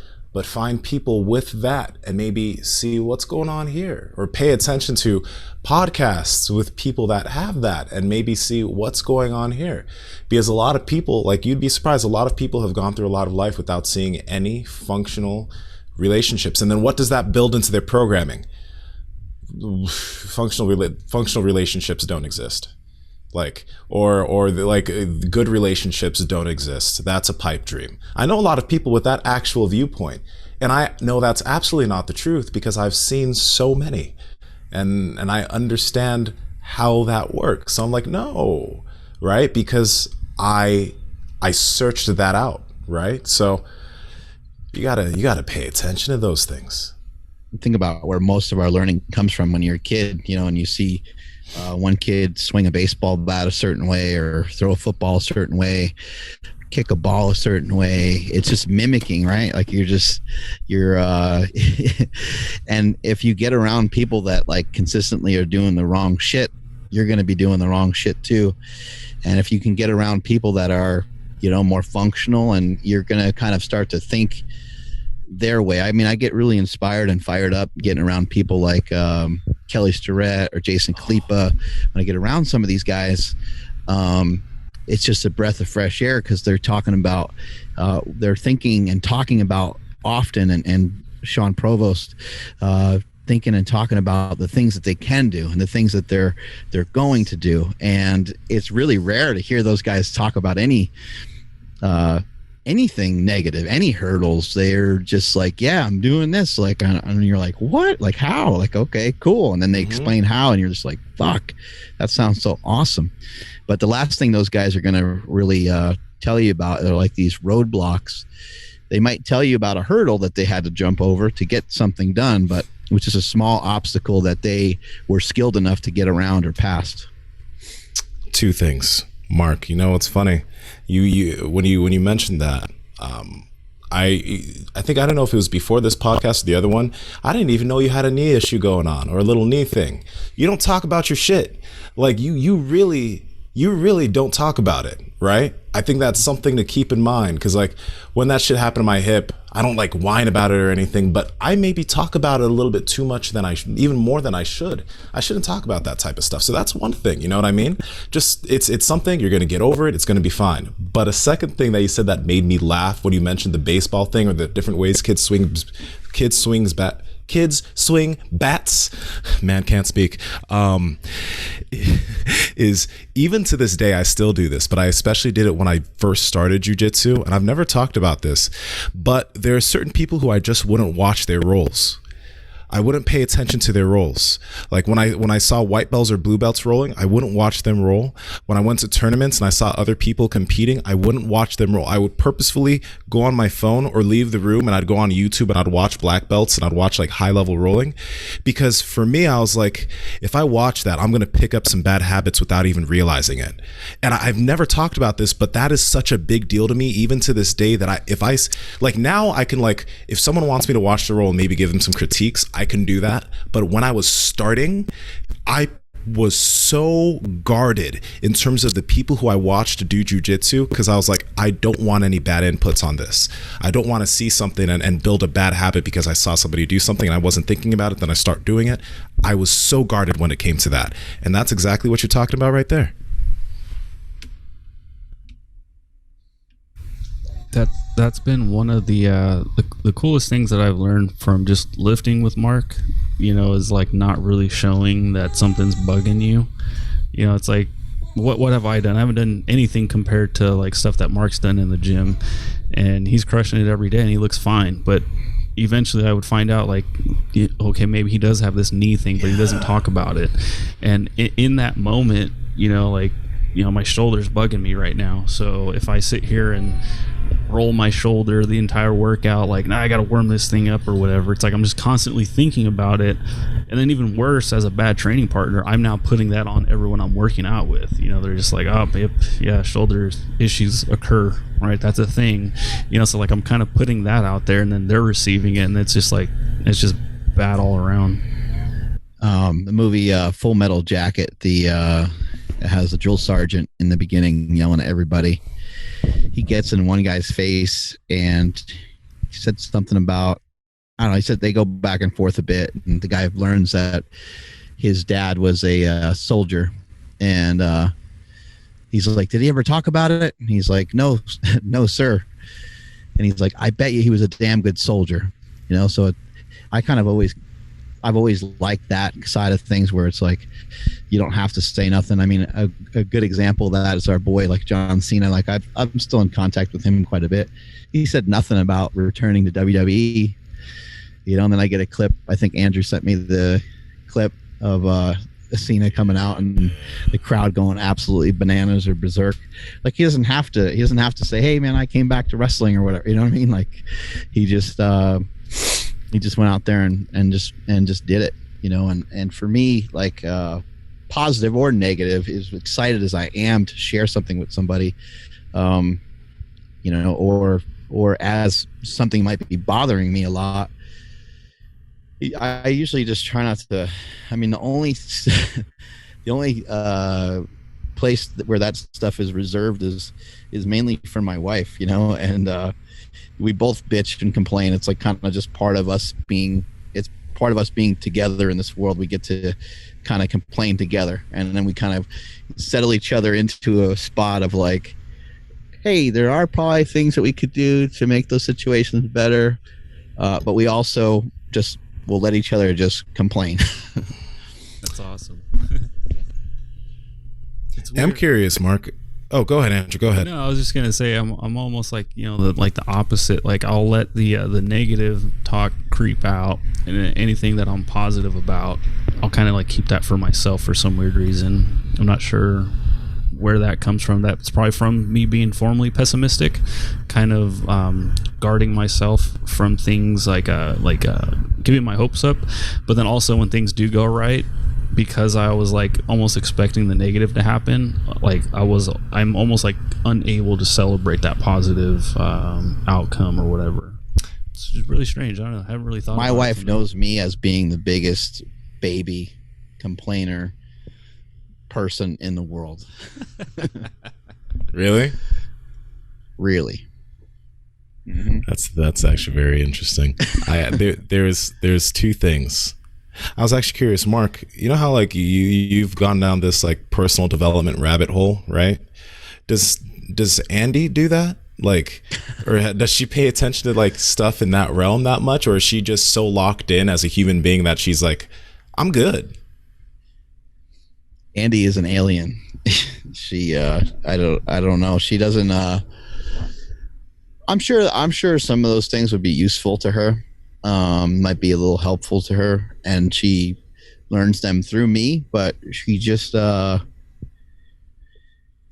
find people with that, and maybe see what's going on here, or pay attention to podcasts with people that have that, and maybe see what's going on here. Because a lot of people, like, you'd be surprised, a lot of people have gone through a lot of life without seeing any functional relationships. And then what does that build into their programming? Functional relationships don't exist. Good relationships don't exist. That's a pipe dream. I know a lot of people with that actual viewpoint, and I know that's absolutely not the truth, because I've seen so many, and I understand how that works. So I'm like, no, right? Because I searched that out, right? So you gotta pay attention to those things. Think about where most of our learning comes from when you're a kid, and you see one kid swing a baseball bat a certain way, or throw a football a certain way, kick a ball a certain way. It's just mimicking, right? Like you're and if you get around people that like consistently are doing the wrong shit, you're going to be doing the wrong shit too. And if you can get around people that are, more functional, and you're going to kind of start to think their way. I get really inspired and fired up getting around people like Kelly Starrett or Jason Khalipa. When I get around some of these guys, it's just a breath of fresh air, because they're talking about they're thinking and talking about often, and Sean Provost thinking and talking about the things that they can do and the things that they're going to do. And it's really rare to hear those guys talk about anything negative, any hurdles. They're just like, yeah, I'm doing this, like, and you're like, what, like, how, like, okay, cool. And then they explain how, and you're just like, fuck, that sounds so awesome. But the last thing those guys are going to really tell you about. They're like these roadblocks. They might tell you about a hurdle that they had to jump over to get something done, but which is a small obstacle that they were skilled enough to get around or past. Two things, Mark. You know what's funny? When you mentioned that, I think, I don't know if it was before this podcast or the other one, I didn't even know you had a knee issue going on, or a little knee thing. You don't talk about your shit. Like you really don't talk about it, right? I think that's something to keep in mind, because like when that shit happened to my hip, I don't like whine about it or anything, but I maybe talk about it a little bit too much than even more than I should. I shouldn't talk about that type of stuff. So that's one thing, you know what I mean? Just it's something, you're gonna get over it, it's gonna be fine. But a second thing that you said that made me laugh when you mentioned the baseball thing, or the different ways kids swing bats, man, can't speak, is even to this day, I still do this, but I especially did it when I first started jiu-jitsu, and I've never talked about this, but there are certain people who I just wouldn't watch their rolls. I wouldn't pay attention to their rolls. Like when I saw white belts or blue belts rolling, I wouldn't watch them roll. When I went to tournaments and I saw other people competing, I wouldn't watch them roll. I would purposefully go on my phone or leave the room, and I'd go on YouTube and I'd watch black belts and I'd watch like high level rolling, because for me, I was like, if I watch that, I'm going to pick up some bad habits without even realizing it. And I've never talked about this, but that is such a big deal to me, even to this day, that if I like now I can, like, if someone wants me to watch the roll and maybe give them some critiques, I can do that. But when I was starting, I was so guarded in terms of the people who I watched to do jujitsu, because I was like, I don't want any bad inputs on this. I don't want to see something and build a bad habit because I saw somebody do something and I wasn't thinking about it, then I start doing it. I was so guarded when it came to that. And that's exactly what you're talking about right there. That's been one of the coolest things that I've learned from just lifting with Mark, you know, is like not really showing that something's bugging you. You know, it's like, what have I done? I haven't done anything compared to like stuff that Mark's done in the gym, and he's crushing it every day and he looks fine. But eventually I would find out, like, okay, maybe he does have this knee thing, but he doesn't talk about it. And in that moment, you know, like, you know, my shoulder's bugging me right now. So if I sit here and roll my shoulder the entire workout, like, nah, I gotta warm this thing up or whatever, it's like I'm just constantly thinking about it. And then even worse, as a bad training partner, I'm now putting that on everyone I'm working out with. You know, they're just like, oh, yep, yeah, shoulder issues occur, right? That's a thing. You know, so like I'm kind of putting that out there, and then they're receiving it, and it's just like, it's just bad all around. The movie Full Metal Jacket, it has a drill sergeant in the beginning yelling at everybody. He gets in one guy's face and he said something about, I don't know, he said they go back and forth a bit, and the guy learns that his dad was a soldier, and he's like, did he ever talk about it? And he's like, no, no, sir. And he's like, I bet you he was a damn good soldier. You know, so I've always liked that side of things, where it's like, you don't have to say nothing. I mean, a good example of that is our boy, like John Cena. Like I'm still in contact with him quite a bit. He said nothing about returning to WWE, you know, and then I get a clip. I think Andrew sent me the clip of Cena coming out and the crowd going absolutely bananas or berserk. Like he doesn't have to say, hey man, I came back to wrestling or whatever. You know what I mean? Like he just went out there and just did it, you know. And for me, like positive or negative, as excited as I am to share something with somebody, you know, or as something might be bothering me a lot, I usually just try not to. I mean, the only place where that stuff is reserved is mainly for my wife, you know, and we both bitch and complain. It's like kind of just part of us being together in this world. We get to kind of complain together, and then we kind of settle each other into a spot of like, hey, there are probably things that we could do to make those situations better, but we also just will let each other just complain. That's awesome. I'm curious, Mark. Oh, go ahead, Andrew. Go ahead. No, I was just gonna say I'm almost like, you know, the opposite. Like I'll let the negative talk creep out, and anything that I'm positive about, I'll kind of like keep that for myself for some weird reason. I'm not sure where that comes from. That's probably from me being formerly pessimistic, kind of guarding myself from things like giving my hopes up. But then also when things do go right, because I was like almost expecting the negative to happen, like I'm almost like unable to celebrate that positive outcome or whatever. It's just really strange. I don't know. I haven't really thought. My wife knows me as being the biggest baby complainer person in the world. Really? Really. Mm-hmm. That's actually very interesting. There's two things. I was actually curious, Mark, you know how like you've gone down this like personal development rabbit hole, right? Does Andy do that? Like, or does she pay attention to like stuff in that realm that much, or is she just so locked in as a human being that she's like, I'm good? Andy is an alien. She I don't know. She doesn't I'm sure some of those things would be useful to her. Might be a little helpful to her, and she learns them through me, but she just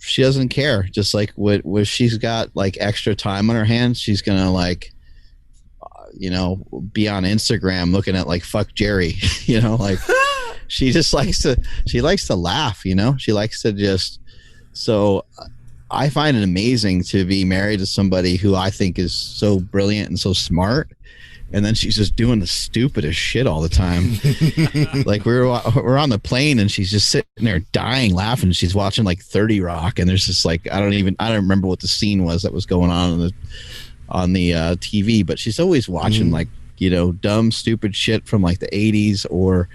she doesn't care. Just like what she's got like extra time on her hands, she's gonna like be on Instagram looking at like fuck Jerry, like she just likes to laugh, she likes to just. So I find it amazing to be married to somebody who I think is so brilliant and so smart, and then she's just doing the stupidest shit all the time. Like we're on the plane and she's just sitting there dying laughing. She's watching like 30 Rock, and there's just like I don't remember what the scene was that was going on the TV, but she's always watching like dumb stupid shit from like the 80s or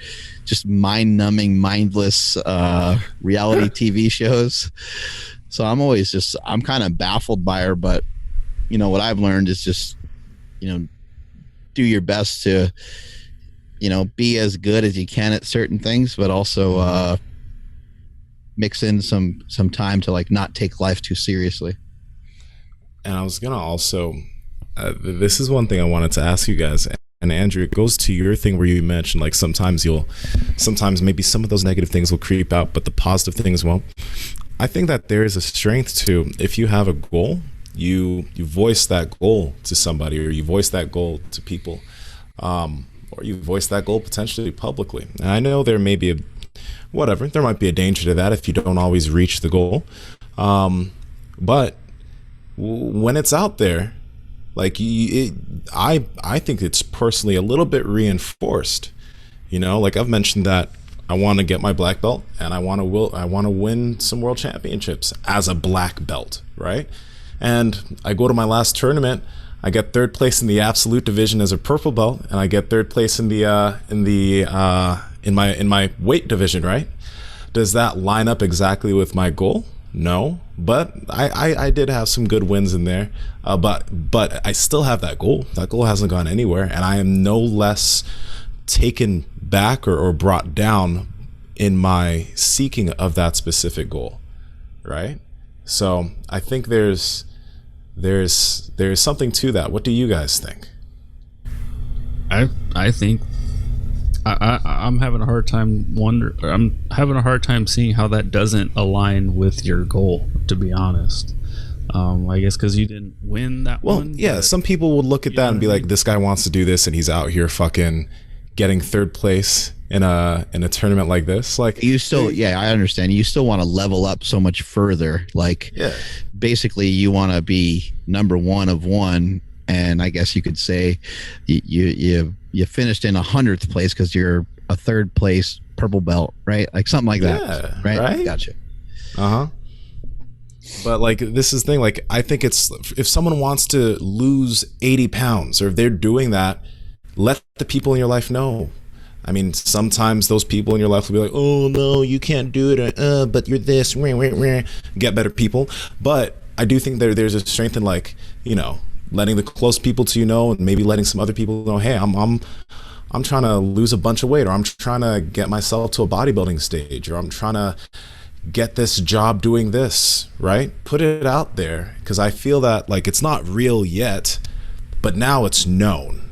just mind-numbing mindless reality TV shows. So I'm kind of baffled by her, but what I've learned is just do your best to be as good as you can at certain things, but also mix in some time to like not take life too seriously. And I was gonna also this is one thing I wanted to ask you guys. And Andrew, it goes to your thing where you mentioned like sometimes maybe some of those negative things will creep out, but the positive things won't. I think that there is a strength to, if you have a goal, you voice that goal to somebody, or you voice that goal to people, or you voice that goal potentially publicly. And I know there may be there might be a danger to that if you don't always reach the goal. But when it's out there, like I think it's personally a little bit reinforced. Like I've mentioned that I want to get my black belt, and I want to win some world championships as a black belt, right? And I go to my last tournament, I get third place in the absolute division as a purple belt, and I get third place in my weight division, right? Does that line up exactly with my goal? No, but I did have some good wins in there, but I still have that goal. That goal hasn't gone anywhere, and I am no less taken back or brought down in my seeking of that specific goal, right? So I think there's something to that. What do you guys think? I think I'm having a hard time I'm having a hard time seeing how that doesn't align with your goal, to be honest. I guess because you didn't win that one. Well, yeah, some people would look at that and be like, this guy wants to do this and he's out here fucking getting third place in a tournament like this. Like you still, I understand. You still want to level up so much further. Like basically you want to be number one of one. And I guess you could say you finished in 100th place because you're a third place purple belt, right? Like something like that, right? Gotcha. But like this is the thing. Like I think it's, if someone wants to lose 80 pounds, or if they're doing that, let the people in your life know. I mean, sometimes those people in your life will be like, "Oh no, you can't do it," or, but you're this. Get better people. But I do think there's a strength in like letting the close people to and maybe letting some other people know, hey, I'm trying to lose a bunch of weight, or I'm trying to get myself to a bodybuilding stage, or I'm trying to get this job doing this, right? Put it out there, because I feel that like it's not real yet, but now it's known.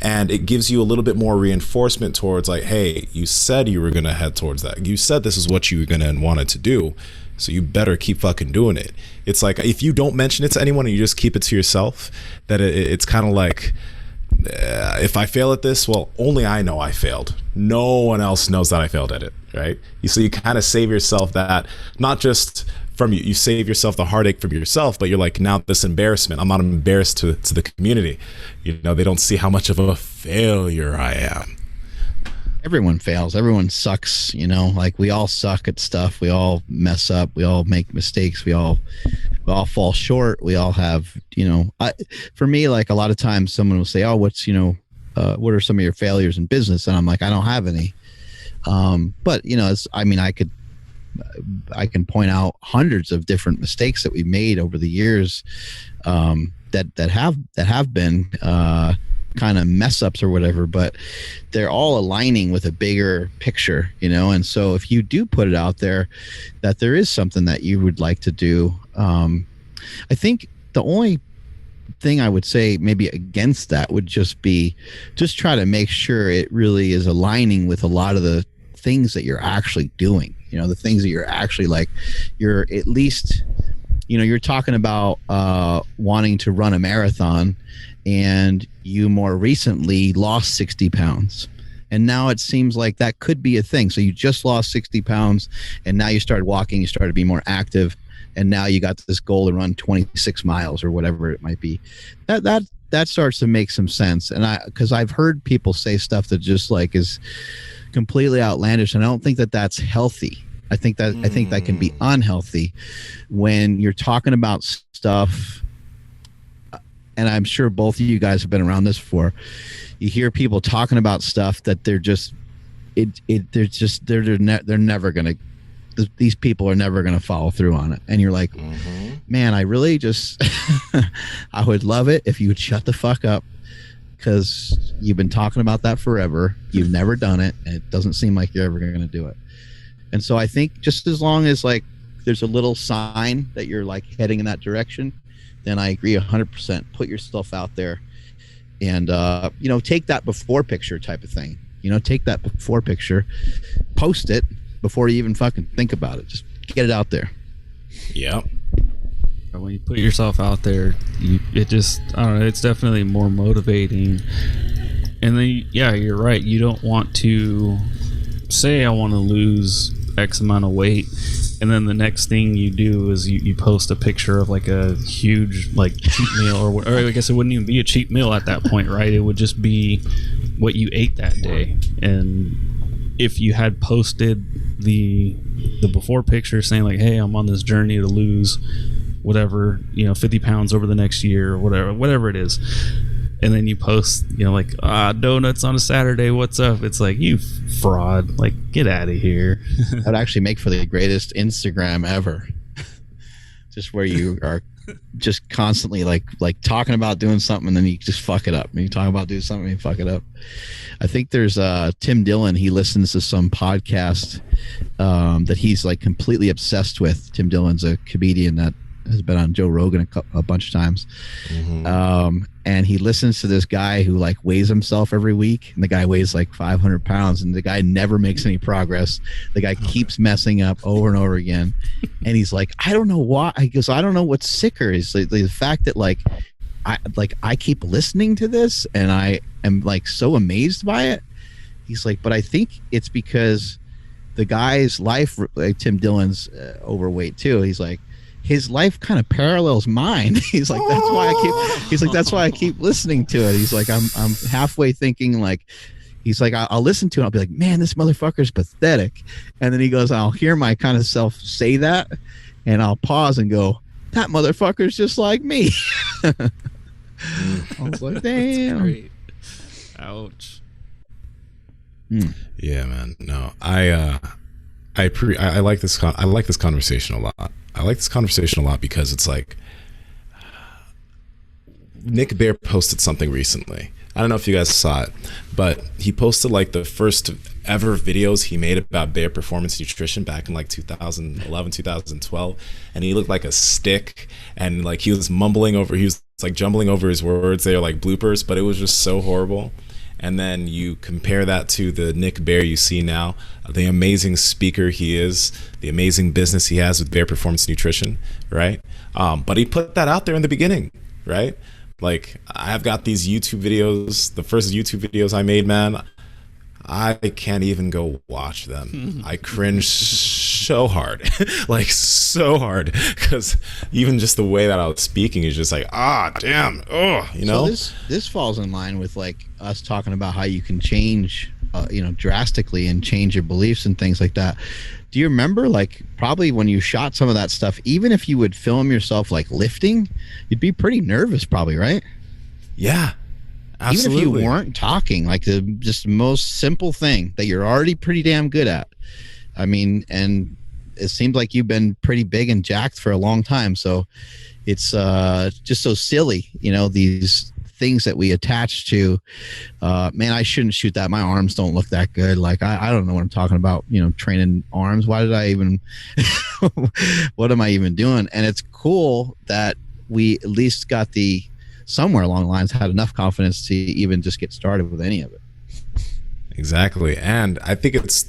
And it gives you a little bit more reinforcement towards like, hey, you said you were going to head towards that. You said this is what you were going to and wanted to do. So you better keep fucking doing it. It's like, if you don't mention it to anyone and you just keep it to yourself, that it's kind of like, if I fail at this, well, only I know I failed. No one else knows that I failed at it, right? So you kind of save yourself that, not just from you save yourself the heartache from yourself, but you're like, now this embarrassment, I'm not embarrassed to the community. You know, they don't see how much of a failure I am. Everyone fails. Everyone sucks. You know, like we all suck at stuff. We all mess up. We all make mistakes. We all fall short. We all have, you know, for me, like a lot of times someone will say, oh, what are some of your failures in business? And I'm like, I don't have any. But you know, I can point out hundreds of different mistakes that we've made over the years, that have been, kind of mess ups or whatever, but they're all aligning with a bigger picture, you know. And so if you do put it out there that there is something that you would like to do, I think the only thing I would say maybe against that would just be try to make sure it really is aligning with a lot of the things that you're actually doing, you know, the things that you're actually like, you're at least, you know, you're talking about wanting to run a marathon, and you more recently lost 60 pounds. And now it seems like that could be a thing. So you just lost 60 pounds, and now you started walking, you started to be more active, and now you got this goal to run 26 miles or whatever it might be. That starts to make some sense. And because I've heard people say stuff that just like is completely outlandish, and I don't think that that's healthy. I think that can be unhealthy when you're talking about stuff. And I'm sure both of you guys have been around this before. You hear people talking about stuff that they're just, they're never gonna. These people are never gonna follow through on it. And you're like, man, I really just, I would love it if you would shut the fuck up, because you've been talking about that forever. You've never done it, and it doesn't seem like you're ever gonna do it. And so I think just as long as like there's a little sign that you're like heading in that direction, then I agree 100%. Put yourself out there, and you know, take that before picture type of thing. You know, take that before picture, post it before you even fucking think about it. Just get it out there. Yeah. When you put yourself out there, it just, I don't know, it's definitely more motivating. And then, yeah, you're right. You don't want to say, I want to lose X amount of weight, and then the next thing you do is you post a picture of like a huge like cheat meal, or I guess it wouldn't even be a cheat meal at that point, right? It would just be what you ate that day. And if you had posted the before picture saying like, hey, I'm on this journey to lose whatever, you know, 50 pounds over the next year, or whatever it is, and then you post, you know, like, donuts on a Saturday, what's up? It's like, you fraud, like, get out of here. That would actually make for the greatest Instagram ever. Just where you are just constantly like talking about doing something, and then you just fuck it up. And you talk about doing something and you fuck it up. I think there's Tim Dillon. He listens to some podcast that he's like completely obsessed with. Tim Dillon's a comedian that has been on Joe Rogan a bunch of times. And he listens to this guy who like weighs himself every week, and the guy weighs like 500 pounds, and the guy never makes any progress. The guy keeps messing up over and over again. And he's like, I don't know why. I guess I don't know what's sicker is like, the fact that I keep listening to this, and I am like so amazed by it. He's like, but I think it's because the guy's life, like Tim Dillon's overweight too. He's like, his life kind of parallels mine. He's like, that's why I keep listening to it. He's like, I'm halfway thinking like, he's like, I'll listen to it. I'll be like, man, this motherfucker's pathetic. And then he goes, I'll hear my kind of self say that, and I'll pause and go, that motherfucker's just like me. I was like, damn. That's great. Ouch. Yeah, man. No, I like this. I like this conversation a lot. I like this conversation a lot because it's like Nick Bear posted something recently. I don't know if you guys saw it, but he posted like the first ever videos he made about bear performance nutrition back in like 2011, 2012. And he looked like a stick, and like he was like jumbling over his words. They were like bloopers, but it was just so horrible. and then you compare that to the Nick Bear you see now, the amazing speaker he is, the amazing business he has with Bear Performance Nutrition, right? But he put that out there in the beginning, right? Like, I've got these YouTube videos, the first YouTube videos I made, man, I can't even go watch them. I cringe so hard, like so hard, because even just the way that I was speaking is just like, damn, you know. So this falls in line with like us talking about how you can change, drastically and change your beliefs and things like that. Do you remember, like, probably when you shot some of that stuff, even if you would film yourself like lifting, you'd be pretty nervous, probably, right? Yeah. Absolutely. Even if you weren't talking, like the just most simple thing that you're already pretty damn good at. I mean, and it seems like you've been pretty big and jacked for a long time. So it's just so silly, these things that we attach to. Man, I shouldn't shoot that. My arms don't look that good. Like, I don't know what I'm talking about, training arms. Why did I even, what am I even doing? And it's cool that we at least got somewhere along the lines had enough confidence to even just get started with any of it. Exactly. And I think it's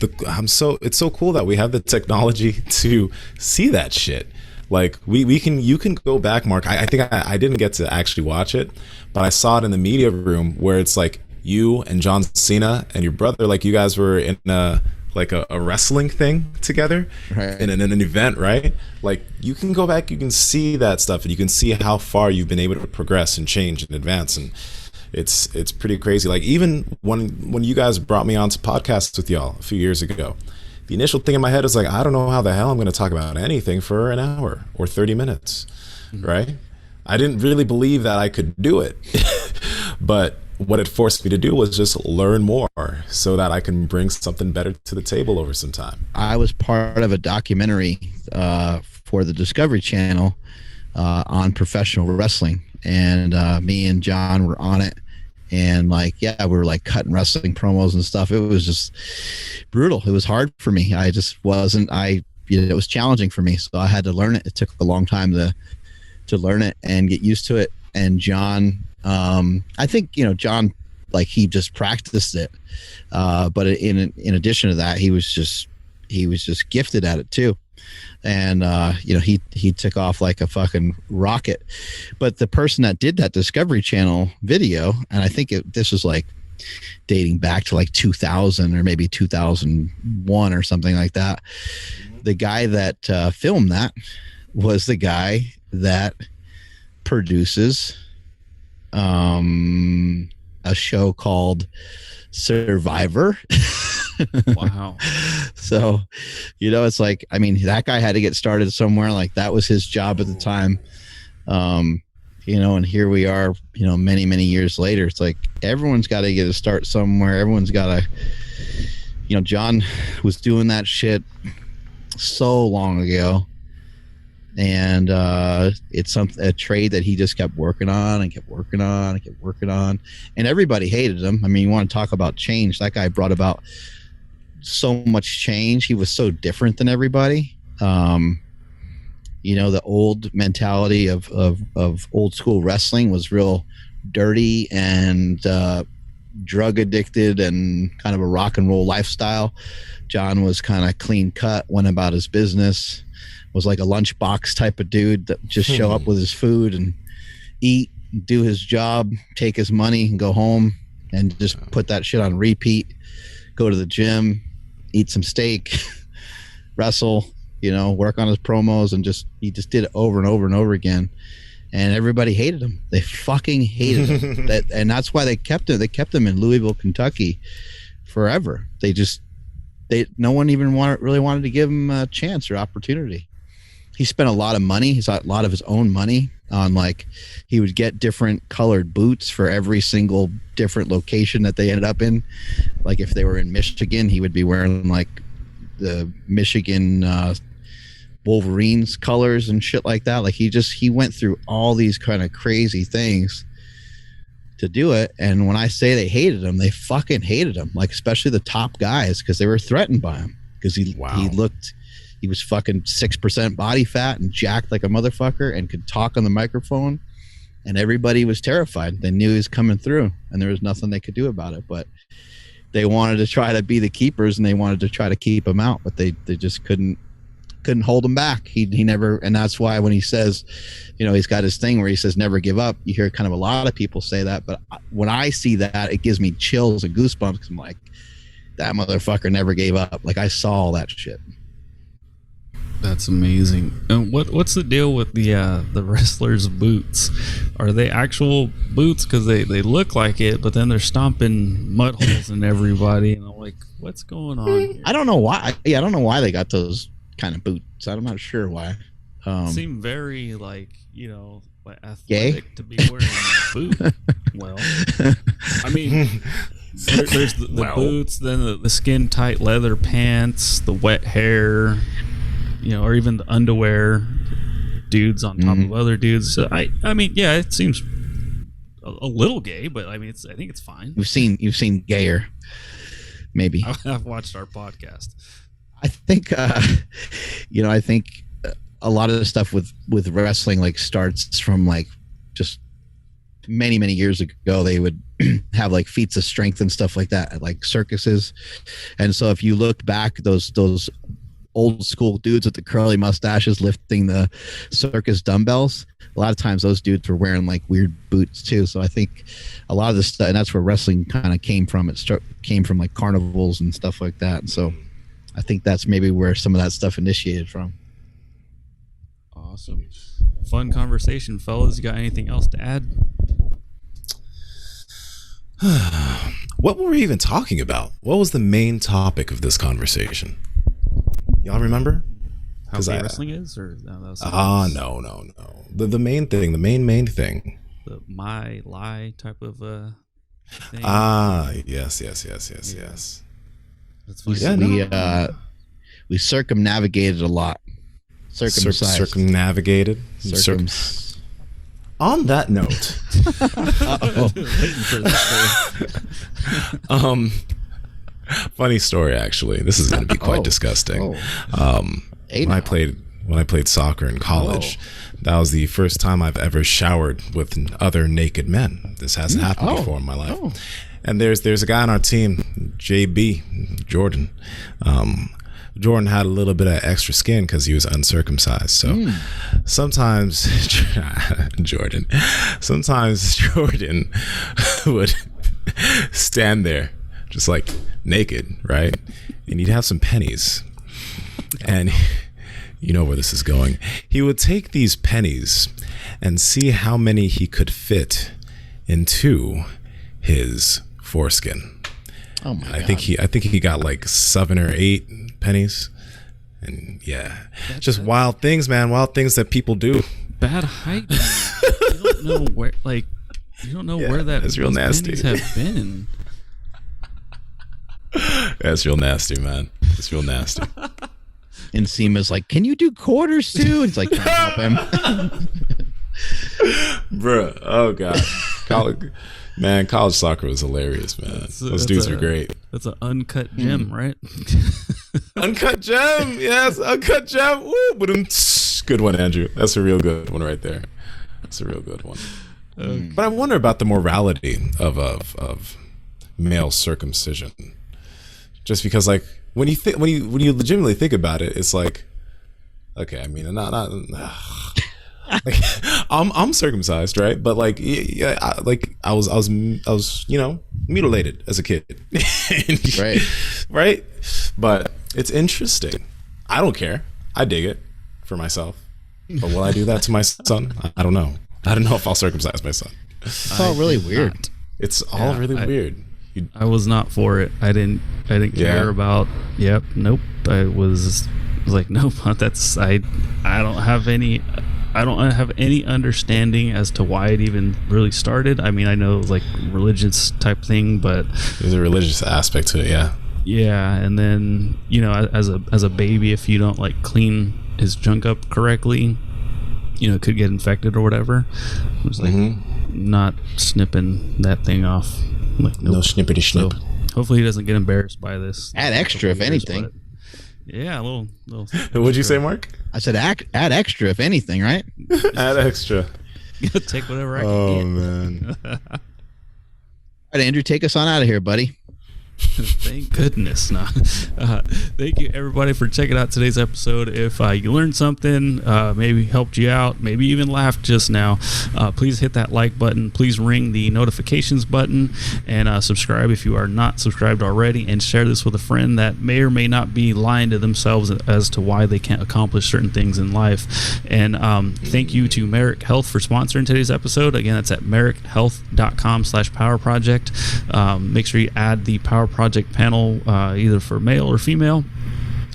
so cool that we have the technology to see that shit. Like, you can go back, Mark. I think I didn't get to actually watch it, but I saw it in the media room where it's like you and John Cena and your brother, like you guys were in a wrestling thing together, right, in an event, right? Like, you can go back, you can see that stuff, and you can see how far you've been able to progress and change and advance, and it's pretty crazy. Like, even when you guys brought me onto podcasts with y'all a few years ago, the initial thing in my head is like, I don't know how the hell I'm going to talk about anything for an hour or 30 minutes, right? I didn't really believe that I could do it, but what it forced me to do was just learn more so that I can bring something better to the table over some time. I was part of a documentary for the Discovery Channel on professional wrestling, and me and John were on it, and we were like cutting wrestling promos and stuff. It was just brutal. It was hard for me. I just wasn't, it was challenging for me, so I had to learn it. It took a long time to learn it and get used to it. And John, I think, John, like, he just practiced it. But in addition to that, he was just gifted at it too. And, he took off like a fucking rocket. But the person that did that Discovery Channel video, and I think this was like dating back to like 2000 or maybe 2001 or something like that. The guy that filmed that was the guy that produces a show called Survivor. Wow. So, it's like, I mean, that guy had to get started somewhere. Like, that was his job at the time. And here we are, many, many years later. It's like, everyone's got to get a start somewhere. Everyone's got to, John was doing that shit so long ago. And it's a trade that he just kept working on and kept working on and kept working on. And everybody hated him. I mean, you want to talk about change. That guy brought about so much change. He was so different than everybody. The old mentality of old school wrestling was real dirty and drug addicted and kind of a rock and roll lifestyle. John was kind of clean cut, went about his business, was like a lunchbox type of dude that just show up with his food and eat, do his job, take his money and go home and just put that shit on repeat, go to the gym, eat some steak, wrestle, work on his promos, and he just did it over and over and over again. And everybody hated him. They fucking hated him. And that's why they kept him. They kept him in Louisville, Kentucky forever. No one even really wanted to give him a chance or opportunity. He spent a lot of money. He's got a lot of his own money on, like, he would get different colored boots for every single different location that they ended up in. Like, if they were in Michigan, he would be wearing like the Michigan Wolverines colors and shit like that. Like, he went through all these kind of crazy things to do it. And when I say they hated him, they fucking hated him. Like, especially the top guys, because they were threatened by him, because he was fucking 6% body fat and jacked like a motherfucker and could talk on the microphone and everybody was terrified. They knew he was coming through, and there was nothing they could do about it. But they wanted to try to be the keepers, and they wanted to try to keep him out, but they just couldn't hold him back. He never, and that's why when he says, he's got his thing where he says never give up, you hear kind of a lot of people say that, but when I see that, it gives me chills and goosebumps, because I'm like, that motherfucker never gave up. Like, I saw all that shit. That's amazing. And what's the deal with the wrestlers' boots? Are they actual boots? Because they look like it, but then they're stomping mud holes in everybody, and I'm like, what's going on here? I don't know why. Yeah, I don't know why they got those kind of boots. I'm not sure why. Seem very athletic gay to be wearing a boot. Well, I mean, there's the boots, then the skin tight leather pants, the wet hair, or even the underwear, dudes on top of other dudes. So I mean, yeah, it seems a little gay, but I mean, I think it's fine. You've seen gayer, maybe. I've watched our podcast. I think, I think a lot of the stuff with wrestling like starts from like just many years ago. They would have like feats of strength and stuff like that at like circuses, and so if you look back, those old school dudes with the curly mustaches lifting the circus dumbbells, a lot of times those dudes were wearing like weird boots too. So I think a lot of this stuff, and that's where wrestling kind of came from. It came from like carnivals and stuff like that, and so I think that's maybe where some of that stuff initiated from. Awesome. Fun conversation, fellas. You got anything else to add? What were we even talking about? What was the main topic of this conversation? Y'all remember? How gay wrestling is? Or no. The main thing, the main thing. The my lie type of thing. Yes. That's funny. We circumnavigated a lot. Circumnavigated. On that note, funny story actually. This is going to be quite disgusting. When I played soccer in college, that was the first time I've ever showered with other naked men. This hasn't happened before in my life. And there's a guy on our team, JB, Jordan. Jordan had a little bit of extra skin because he was uncircumcised. So sometimes Jordan would stand there just like naked, right? And he'd have some pennies. And you know where this is going. He would take these pennies and see how many he could fit into his foreskin. Oh my God. I think he got like 7 or 8 pennies. And yeah, just wild things, man. Wild things that people do. Bad hygiene. You don't know where, where that it's real nasty. Pennies have been. That's real nasty, man. It's real nasty. And Nsima's like, "Can you do quarters too?" It's like, trying to help him. Bruh, oh God. College soccer was hilarious, man. Those dudes are great. That's an uncut gem, right? Uncut gem, yes, uncut gem. Woo, good one, Andrew. That's a real good one right there. That's a real good one. But I wonder about the morality of male circumcision. Just because, like, when you legitimately think about it, it's like, okay, I mean, not like, I'm circumcised, right? But like, yeah, I was mutilated as a kid, right. But it's interesting. I don't care. I dig it for myself. But will I do that to my son? I don't know. I don't know if I'll circumcise my son. It's all really weird. It's all really weird. I was not for it. I didn't care about. Yep. Nope. I was like, nope. That's I don't have any understanding as to why it even really started. I mean, I know it was like religious type thing, but there's a religious aspect to it. Yeah. Yeah, and then as a baby, if you don't like clean his junk up correctly, it could get infected or whatever. I was like, not snipping that thing off. Like, nope. No snippity snip. So hopefully he doesn't get embarrassed by this. Add extra, if anything. Yeah, a little. What'd you say, Mark? I said add extra, if anything, right? Add extra. Take whatever I Oh can man. All right, Andrew, take us on out of here, buddy. Thank goodness. No. Thank you, everybody, for checking out today's episode. If you learned something, maybe helped you out, maybe even laughed just now, please hit that like button. Please ring the notifications button and subscribe if you are not subscribed already, and share this with a friend that may or may not be lying to themselves as to why they can't accomplish certain things in life. And thank you to Merrick Health for sponsoring today's episode. Again, that's at merrickhealth.com/power project. Make sure you add the Power Project panel either for male or female,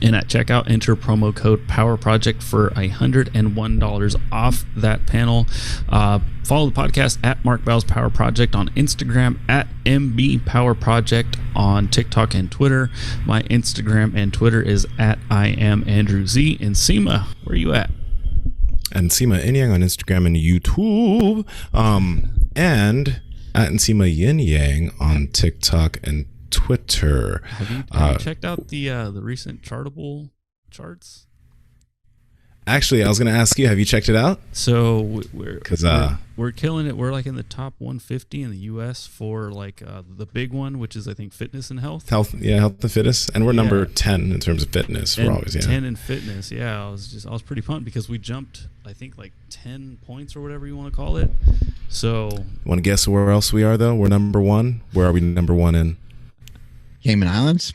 and at checkout enter promo code Power Project for $101 off that panel. Follow the podcast at Mark Bell's Power Project on Instagram, at MB Power Project on TikTok and Twitter. My Instagram and Twitter is at I am Andrew Z. Nsima, where are you at? And Nsima Inyang on Instagram and YouTube, and at Nsima Yin Yang on TikTok and Twitter. Have you checked out the recent Chartable charts? Actually, I was going to ask you, have you checked it out? So we're killing it. We're like in the top 150 in the U.S. for like the big one, which is I think fitness and health. Health and fitness, and we're number 10 in terms of fitness. We're always 10 in fitness. Yeah, I was pretty pumped because we jumped, I think, like 10 points or whatever you want to call it. So, want to guess where else we are though? We're number 1. Where are we number 1 in? Cayman Islands.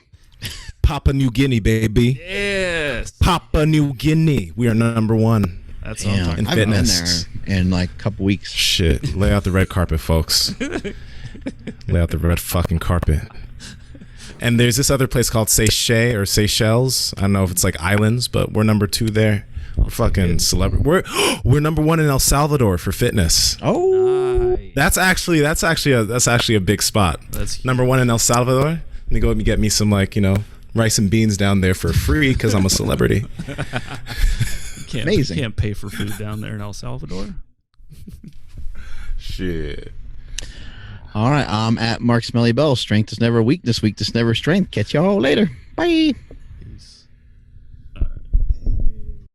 Papua New Guinea, baby. Yes. Papua New Guinea. We are number 1. That's what I'm talking in about. fitness. I've been there in like a couple weeks. Shit. Lay out the red carpet, folks. Lay out the red fucking carpet. And there's this other place called Seychelles. I don't know if it's like islands, but we're number 2 there. We're fucking celebrity. We're number 1 in El Salvador for fitness. Oh, Nice. That's actually a big spot. That's number 1 in El Salvador. Let me go and get me some rice and beans down there for free because I'm a celebrity. amazing. You can't pay for food down there in El Salvador. Shit. all right. I'm at Mark Smelly Bell. Strength is never weakness. Weakness never strength. Catch y'all later. Bye.